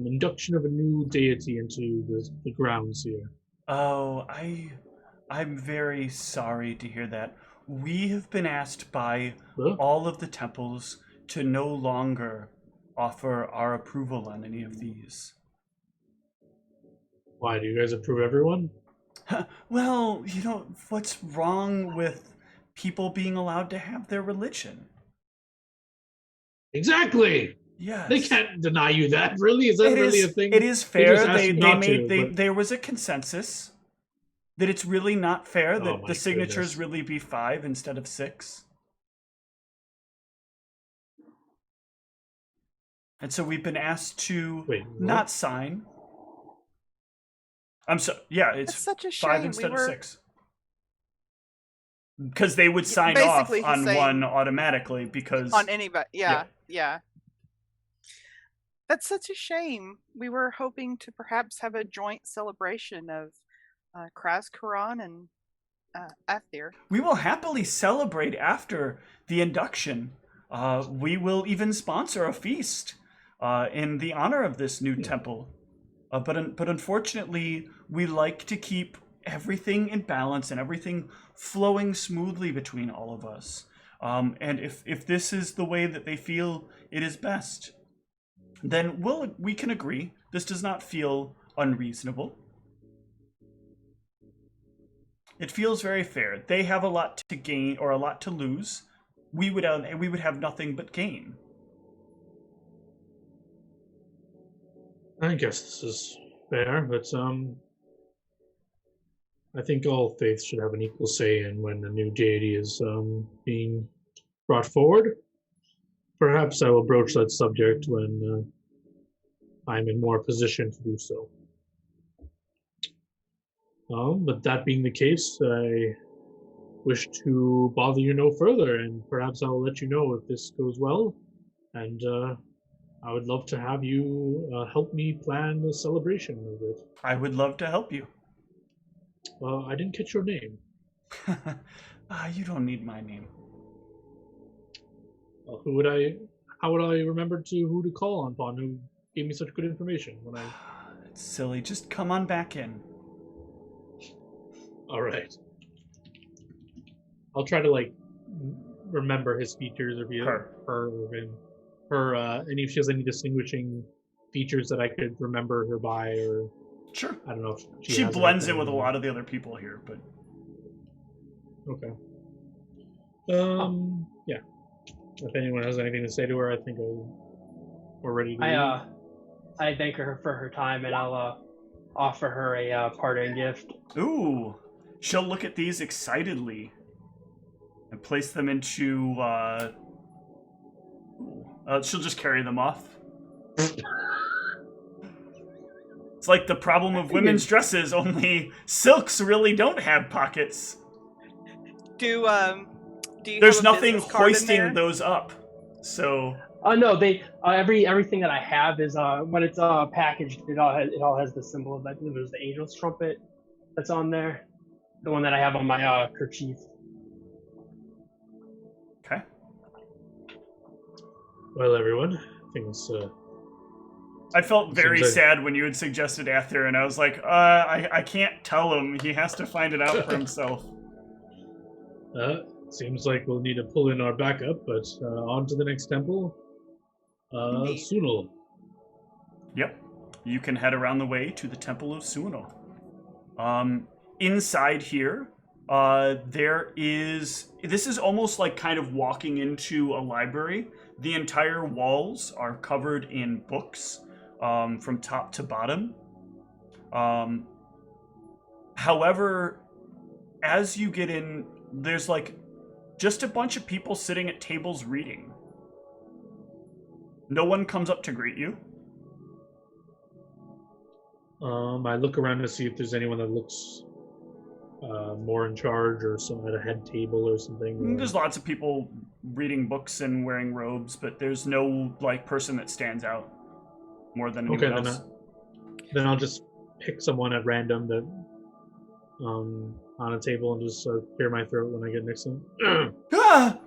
induction of a new deity into the grounds here. Oh, I'm very sorry to hear that. We have been asked by all of the temples to no longer offer our approval on any of these. Why, do you guys approve everyone? Well, what's wrong with people being allowed to have their religion? Exactly. Yes. They can't deny you that. Really? Is that really a thing? It is fair. But There was a consensus that it's really not fair that the signatures goodness. really be 5 instead of 6. And so we've been asked to not sign. It's That's such a 5 shame. instead of 6. Because they would sign off basically on he's saying- one automatically because... On anybody, yeah. That's such a shame. We were hoping to perhaps have a joint celebration of Krazkaran and Athir. We will happily celebrate after the induction. We will even sponsor a feast in the honor of this new temple. But unfortunately, we like to keep everything in balance and everything flowing smoothly between all of us. And if this is the way that they feel it is best, then we can agree. This does not feel unreasonable. It feels very fair. They have a lot to gain or a lot to lose. We would have nothing but gain. I guess this is fair, but I think all faiths should have an equal say in when a new deity is being brought forward. Perhaps I will broach that subject when I'm in more position to do so. But that being the case, I wish to bother you no further, and perhaps I'll let you know if this goes well. And I would love to have you help me plan the celebration of it. I would love to help you. I didn't catch your name. You don't need my name. How would I remember who to call upon who gave me such good information when I... It's silly. Just come on back in. All right. I'll try to like remember his features, or her or him, and if she has any distinguishing features that I could remember her by, or sure. I don't know if she blends in with a lot of the other people here, but okay. Yeah. If anyone has anything to say to her, I think we're ready to. I thank her for her time, and I'll offer her a parting gift. Ooh, she'll look at these excitedly and place them into. She'll just carry them off. It's like the problem of women's dresses. Only silks really don't have pockets. Do you There's have a nothing business card in hoisting there? those up. So. No, they everything that I have is when it's packaged. It all has the symbol of, I believe it was the angel's trumpet that's on there. The one that I have on my kerchief. Okay. Well, everyone, things. I felt very sad when you had suggested Ather, and I was like, I can't tell him. He has to find it out for himself. Seems like we'll need to pull in our backup, but on to the next temple. Sunil. Yep. You can head around the way to the Temple of Sunil. Inside here, this is almost like kind of walking into a library. The entire walls are covered in books from top to bottom. However, as you get in, there's like just a bunch of people sitting at tables reading. No one comes up to greet you. I look around to see if there's anyone that looks more in charge, or some at a head table or something. There's lots of people reading books and wearing robes, but there's no like person that stands out more than anyone else. Then I'll just pick someone at random that on a table and just clear my throat when I get next to them. Ah!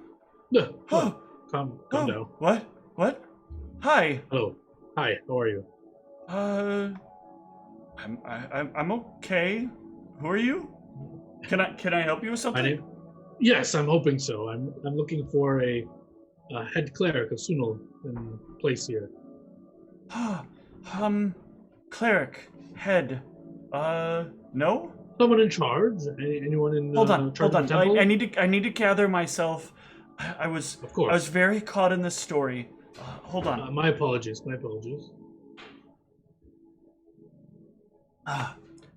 Calm down. What? Hi. Hello. Hi. How are you? I'm okay. Who are you? Can I help you with something? Yes, I'm hoping so. I'm looking for a head cleric of Sunil in place here. Cleric, head. No? Someone in charge? Anyone in Hold on. temple? I need to gather myself. I was very caught in this story. Hold on. My apologies.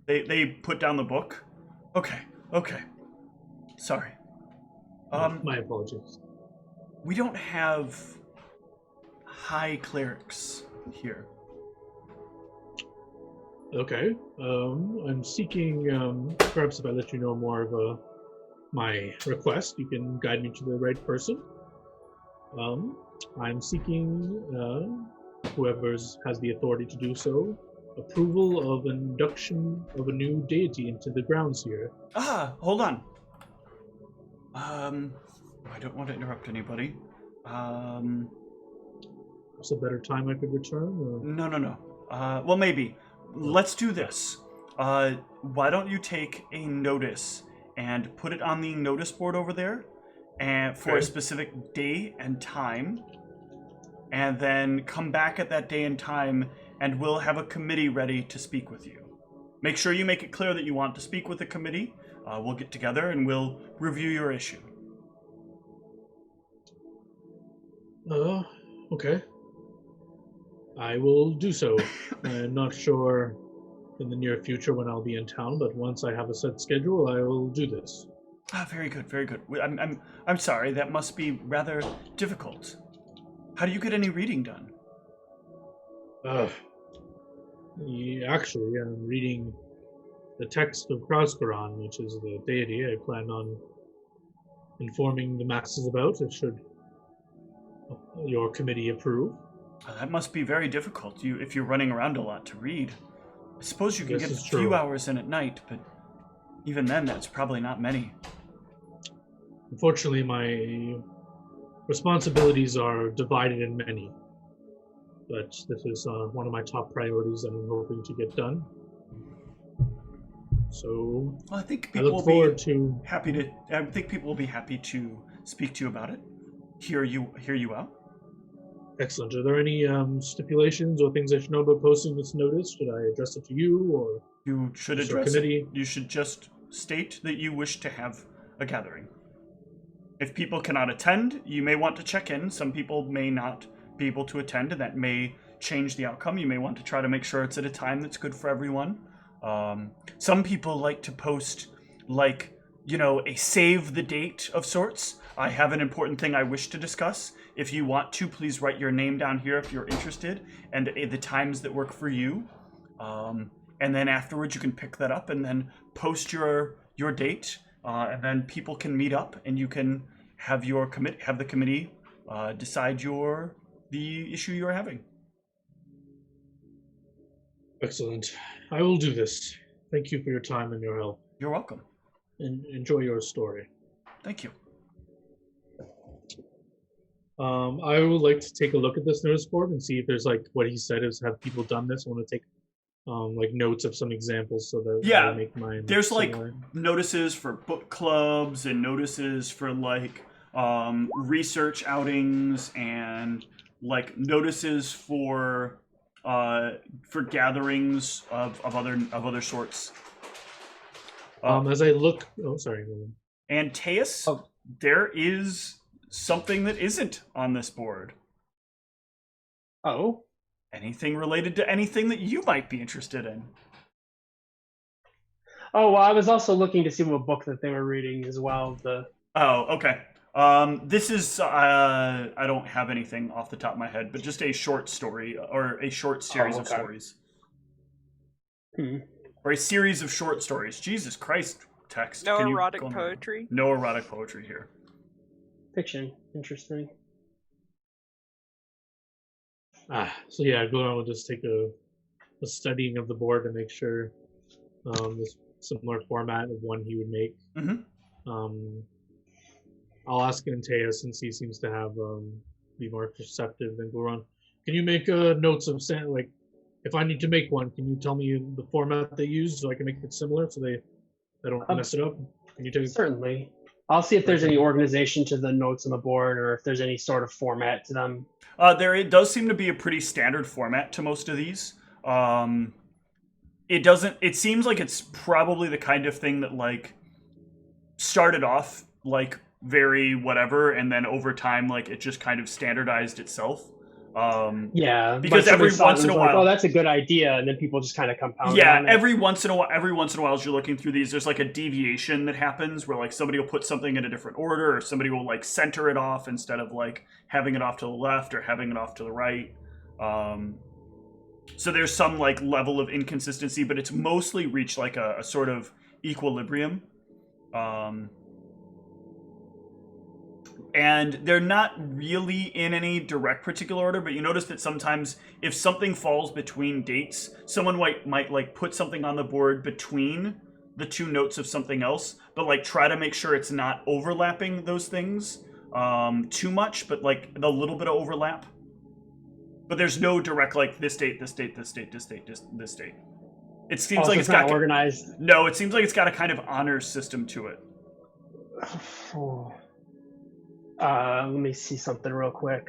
They put down the book. Okay. Sorry. My apologies. We don't have high clerics here. Okay. I'm seeking, perhaps if I let you know more of my request, you can guide me to the right person. I'm seeking, whoever has the authority to do so, approval of induction of a new deity into the grounds here. Hold on. I don't want to interrupt anybody. Is a better time I could return? Or? No. Well, maybe. Let's do this. Why don't you take a notice and put it on the notice board over there, and for a specific day and time, and then come back at that day and time, and we'll have a committee ready to speak with you. Make sure you make it clear that you want to speak with the committee. We'll get together and we'll review your issue. Okay. I will do so. I'm not sure in the near future when I'll be in town, but once I have a set schedule, I will do this. Ah, very good, very good. I'm sorry. That must be rather difficult. How do you get any reading done? Actually, I'm reading the text of Krux, which is the deity I plan on informing the masses about. It should your committee approve. That must be very difficult. If you're running around a lot to read. I suppose you can This get a is few true. hours in at night, but even then, that's probably not many. Unfortunately, my responsibilities are divided in many, but this is one of my top priorities that I'm hoping to get done. So Well, I think I people look will forward be to. happy to. I think people will be happy to speak to you about it. Hear you out. Excellent. Are there any stipulations or things I should know about posting this notice? Should I address it to you or You should just our address it. committee? You should just state that you wish to have a gathering. If people cannot attend, you may want to check in. Some people may not be able to attend, and that may change the outcome. You may want to try to make sure it's at a time that's good for everyone. Some people like to post, a save the date of sorts. I have an important thing I wish to discuss. If you want to, please write your name down here if you're interested, and the times that work for you. And then afterwards, you can pick that up and then post your date, and then people can meet up, and you can have the committee decide the issue you're having. Excellent. I will do this. Thank you for your time and your help. You're welcome. And enjoy your story. Thank you. I would like to take a look at this notice board and see if there's what he said is have people done this. I want to take notes of some examples so that I make mine. There's similar. notices for book clubs and notices for research outings and notices for gatherings of other sorts. As I look, sorry. And Teus, there is something that isn't on this board. Oh. Anything related to anything that you might be interested in. Oh, well, I was also looking to see what book that they were reading as well. Oh, okay. This is, I don't have anything off the top of my head, but just a short story, or a short series of stories. Or a series of short stories. Jesus Christ, text. No erotic poetry? No erotic poetry here. Fiction. Interesting. So yeah, Glenn will just take a studying of the board to make sure this similar format of one he would make. Mm-hmm. I'll ask Antea since he seems to have be more perceptive than Goron. Can you make notes of if I need to make one, can you tell me the format they use so I can make it similar so they don't mess it up? Can you take Certainly. I'll see if there's any organization to the notes on the board or if there's any sort of format to them. It does seem to be a pretty standard format to most of these. It seems like it's probably the kind of thing that started off very whatever, and then over time it just kind of standardized itself. Yeah, because every once in a while, oh, that's a good idea, and then people just kind of compound. Yeah, every once in a while, as you're looking through these, there's a deviation that happens where somebody will put something in a different order, or somebody will center it off instead of having it off to the left or having it off to the right. So there's some level of inconsistency, but it's mostly reached a sort of equilibrium. And they're not really in any direct particular order, but you notice that sometimes if something falls between dates, someone might put something on the board between the two notes of something else, but try to make sure it's not overlapping those things too much, but the little bit of overlap. But there's no direct this date, this date, this date, this date, this date. It seems it's got not organized. No, it seems like it's got a kind of honors system to it. Let me see something real quick.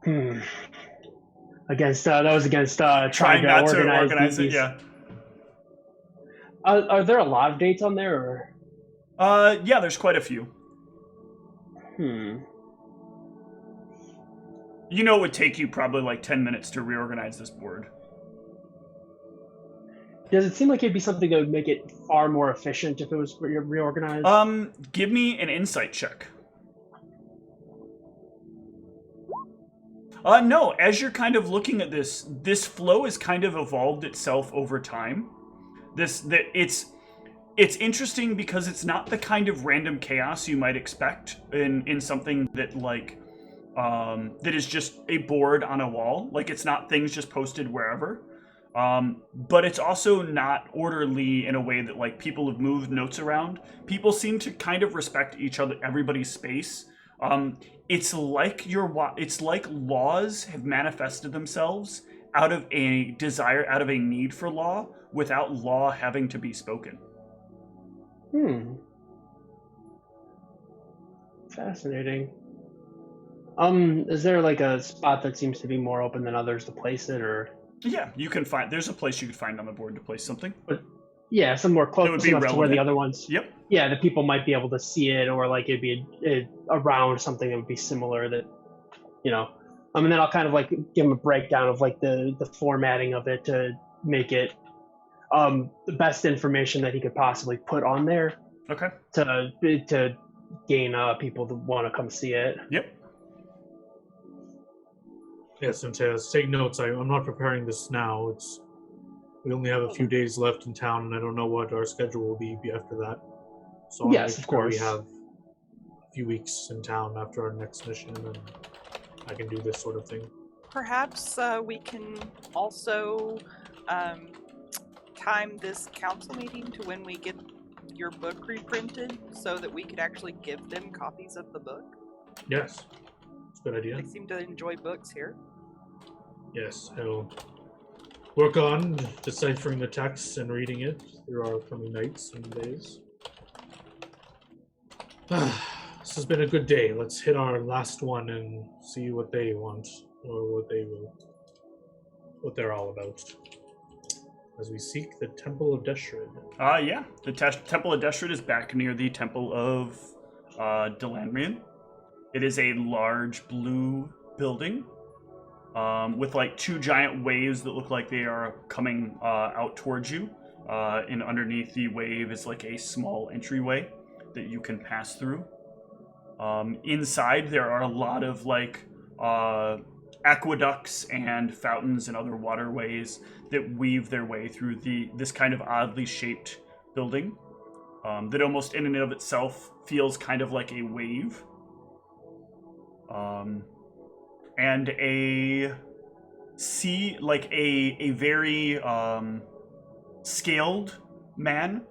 That was against trying not to organize these. it. Yeah. Are there a lot of dates on there? Or? Yeah, there's quite a few. You know it would take you probably like 10 minutes to reorganize this board. Does it seem like it'd be something that would make it far more efficient if it was reorganized? Give me an insight check. No, as you're kind of looking at this flow has kind of evolved itself over time. It's interesting because it's not the kind of random chaos you might expect in something that like that is just a board on a wall. Like it's not things just posted wherever. But it's also not orderly in a way that like people have moved notes around. People seem to kind of respect each other, everybody's space. It's like laws have manifested themselves out of a desire, out of a need for law, without law having to be spoken. Fascinating. Is there like a spot that seems to be more open than others to place it, or? Yeah, you can find. There's a place you could find on the board to place something. But yeah, somewhere close enough to where the other ones. Yep. Yeah, the people might be able to see it, or like it'd be around something that would be similar. That, you know, and then I'll kind of like give him a breakdown of like the formatting of it to make it the best information that he could possibly put on there. Okay. To gain people to want to come see it. Yep. Yes, and to take notes, I'm not preparing this now. We only have a few days left in town, and I don't know what our schedule will be after that. So yes, of course. We have a few weeks in town after our next mission, and I can do this sort of thing. Perhaps we can also time this council meeting to when we get your book reprinted, so that we could actually give them copies of the book. Yes, it's a good idea. They seem to enjoy books here. Yes, I'll work on deciphering the text and reading it through our coming nights and days. This has been a good day. Let's hit our last one and see what they want, or what they're all about. As we seek the Temple of Deshrid. Yeah. The Temple of Deshrid is back near the Temple of Delandrian. It is a large blue building with like two giant waves that look like they are coming out towards you. And underneath the wave is like a small entryway that you can pass through. Inside there are a lot of like aqueducts and fountains and other waterways that weave their way through this kind of oddly shaped building that almost in and of itself feels kind of like a wave. And a very scaled man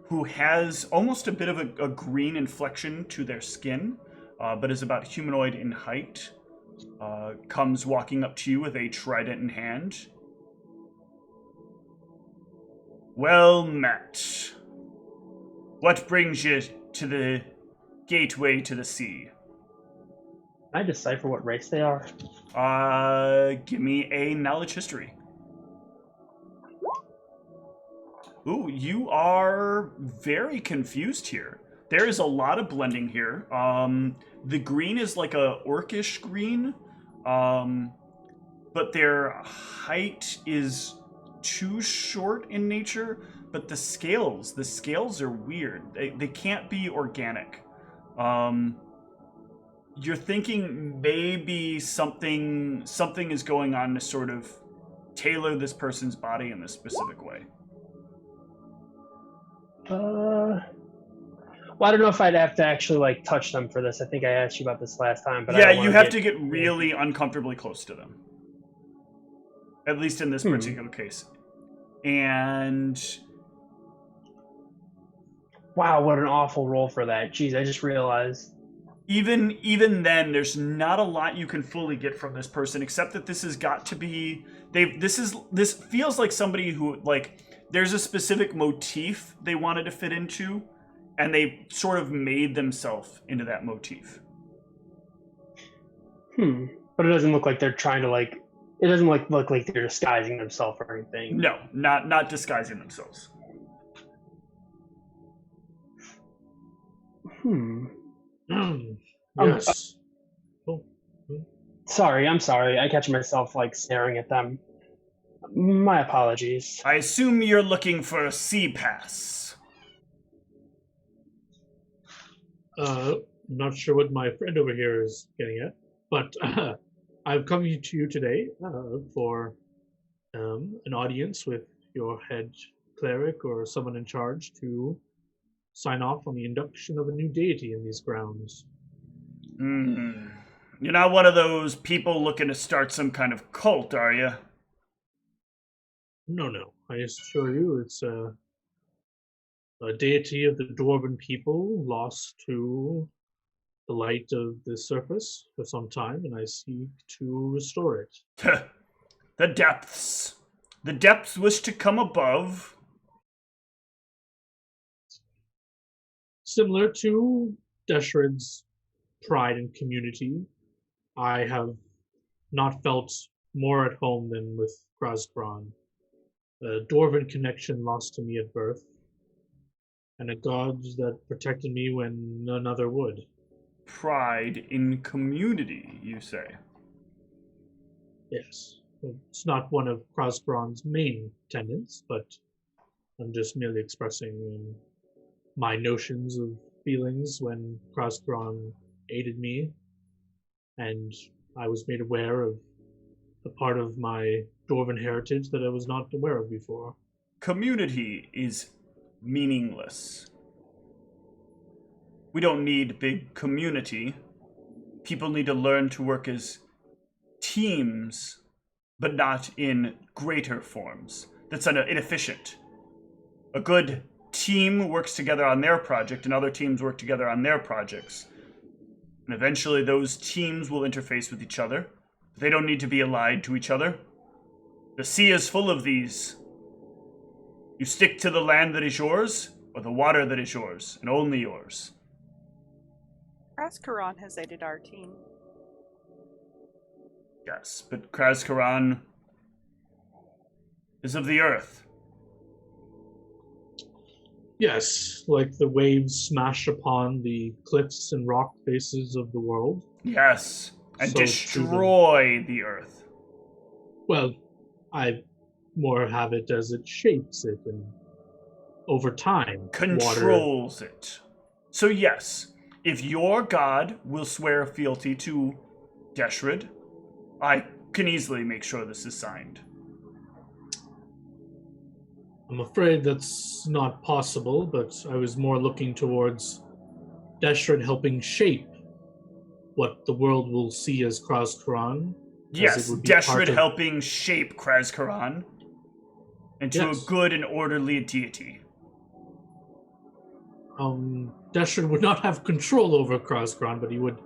who has almost a bit of a green inflection to their skin, but is about humanoid in height, comes walking up to you with a trident in hand. Well met. What brings you to the gateway to the sea? Can I decipher what race they are? Give me a knowledge history. Ooh, you are very confused here. There is a lot of blending here. The green is like a orcish green, but their height is too short in nature. But the scales are weird. They can't be organic. You're thinking maybe something is going on to sort of tailor this person's body in this specific way. Well, I don't know if I'd have to actually like touch them for this. I think I asked you about this last time, but yeah, you have to get really uncomfortably close to them. At least in this particular case. And wow, what an awful roll for that. Jeez, I just realized. Even then, there's not a lot you can fully get from this person, except that this has got to be this feels like somebody who like there's a specific motif they wanted to fit into, and they sort of made themselves into that motif. But it doesn't look like they're trying to like. It doesn't look like they're disguising themselves or anything. No, not disguising themselves. Yes. Sorry, I'm sorry. I catch myself, like, staring at them. My apologies. I assume you're looking for a sea pass. I'm not sure what my friend over here is getting at, but I've come to you today for an audience with your head cleric or someone in charge to sign off on the induction of a new deity in these grounds. You're not one of those people looking to start some kind of cult, are you? No. I assure you, it's a deity of the dwarven people lost to the light of the surface for some time, and I seek to restore it. The depths. The depths wish to come above. Similar to Deshred's pride and community, I have not felt more at home than with Krasgron. A dwarven connection lost to me at birth, and a god that protected me when none other would. Pride in community, you say? Yes. It's not one of Krasgron's main tenets, but I'm just merely expressing my notions of feelings when Krasgron aided me, and I was made aware of a part of my dwarven heritage that I was not aware of before. Community is meaningless. We don't need big community. People need to learn to work as teams, but not in greater forms. That's inefficient. A good team works together on their project, and other teams work together on their projects. And eventually those teams will interface with each other. They don't need to be allied to each other. The sea is full of these. You stick to the land that is yours, or the water that is yours, and only yours. Kraskaran has aided our team. Yes, but Krasgron is of the earth. Yes, like the waves smash upon the cliffs and rock faces of the world. Yes, and So destroy the earth. Well, I more have it as it shapes it, and over time, Controls it. So yes, if your god will swear fealty to Deshred, I can easily make sure this is signed. I'm afraid that's not possible, but I was more looking towards Deshred helping shape what the world will see as Krasgron. Yes, Deshred helping shape Krasgron into a good and orderly deity. Deshred would not have control over Krasgron, but he would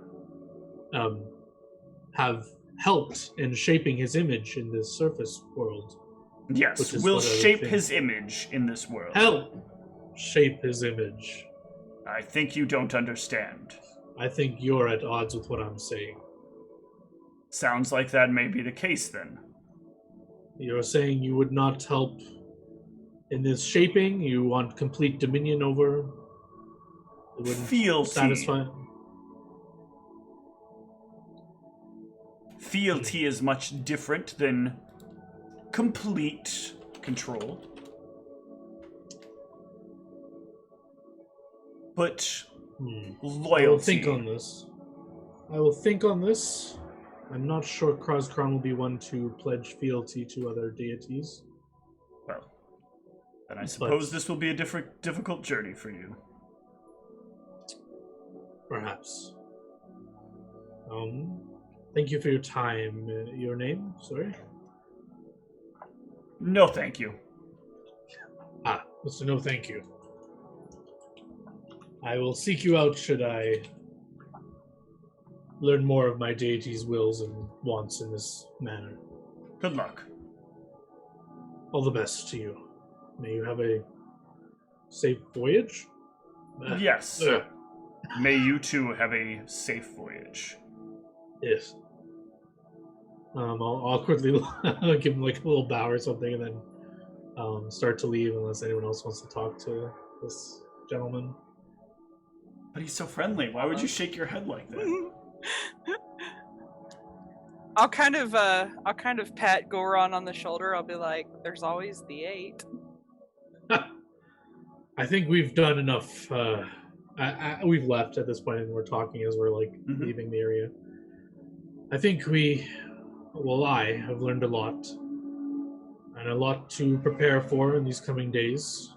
have helped in shaping his image in this surface world. Yes, will shape his image in this world. Help shape his image. I think you don't understand. I think you're at odds with what I'm saying. Sounds like that may be the case then. You're saying you would not help in this shaping? You want complete dominion over? It wouldn't fealty. Satisfy? Fealty is much different than complete control. But loyalty. I will think on this. I'm not sure Krasgron will be one to pledge fealty to other deities. Well, then I suppose this will be a difficult journey for you. Perhaps. Thank you for your time. Your name? Sorry? No, thank you. Mr. No, thank you. I will seek you out should I learn more of my deity's wills and wants in this manner. Good luck. All the best to you. May you have a safe voyage? Yes. May you too have a safe voyage. Yes. I'll quickly give him like a little bow or something, and then start to leave unless anyone else wants to talk to this gentleman. But he's so friendly. Why would you shake your head like that? I'll kind of pat Goron on the shoulder. I'll be like, "There's always the 8." I think we've done enough. We've left at this point, and we're talking as we're like leaving the area. I think I have learned a lot, and a lot to prepare for in these coming days.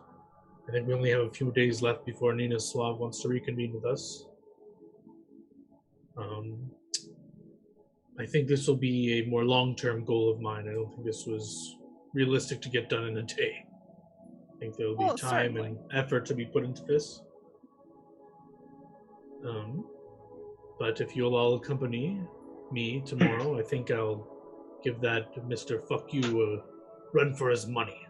I think we only have a few days left before Nina Slav wants to reconvene with us. I think this will be a more long-term goal of mine. I don't think this was realistic to get done in a day. I think there will be time and effort to be put into this. But if you'll all accompany me tomorrow, I think I'll give that Mr. Fuck You a run for his money.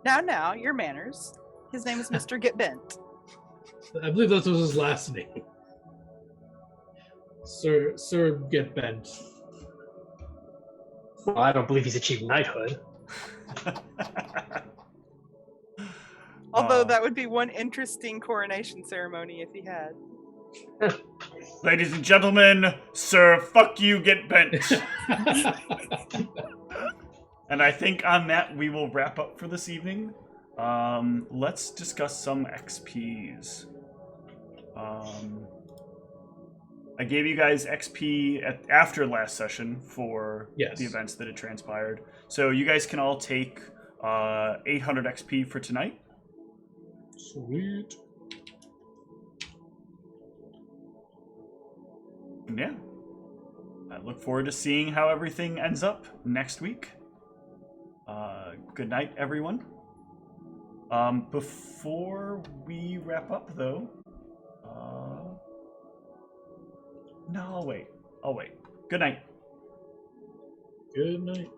Now, your manners. His name is Mr. Get Bent. I believe that was his last name. Sir Get Bent. Well, I don't believe he's achieved knighthood. Although that would be one interesting coronation ceremony if he had. Ladies and gentlemen, Sir Fuck You Get Bent. And I think on that we will wrap up for this evening. Let's discuss some XPs. I gave you guys XP after last session for the events that had transpired. So you guys can all take 800 XP for tonight. Sweet. And yeah. I look forward to seeing how everything ends up next week. Good night, everyone. Before we wrap up, though... No, I'll wait. Good night. Good night.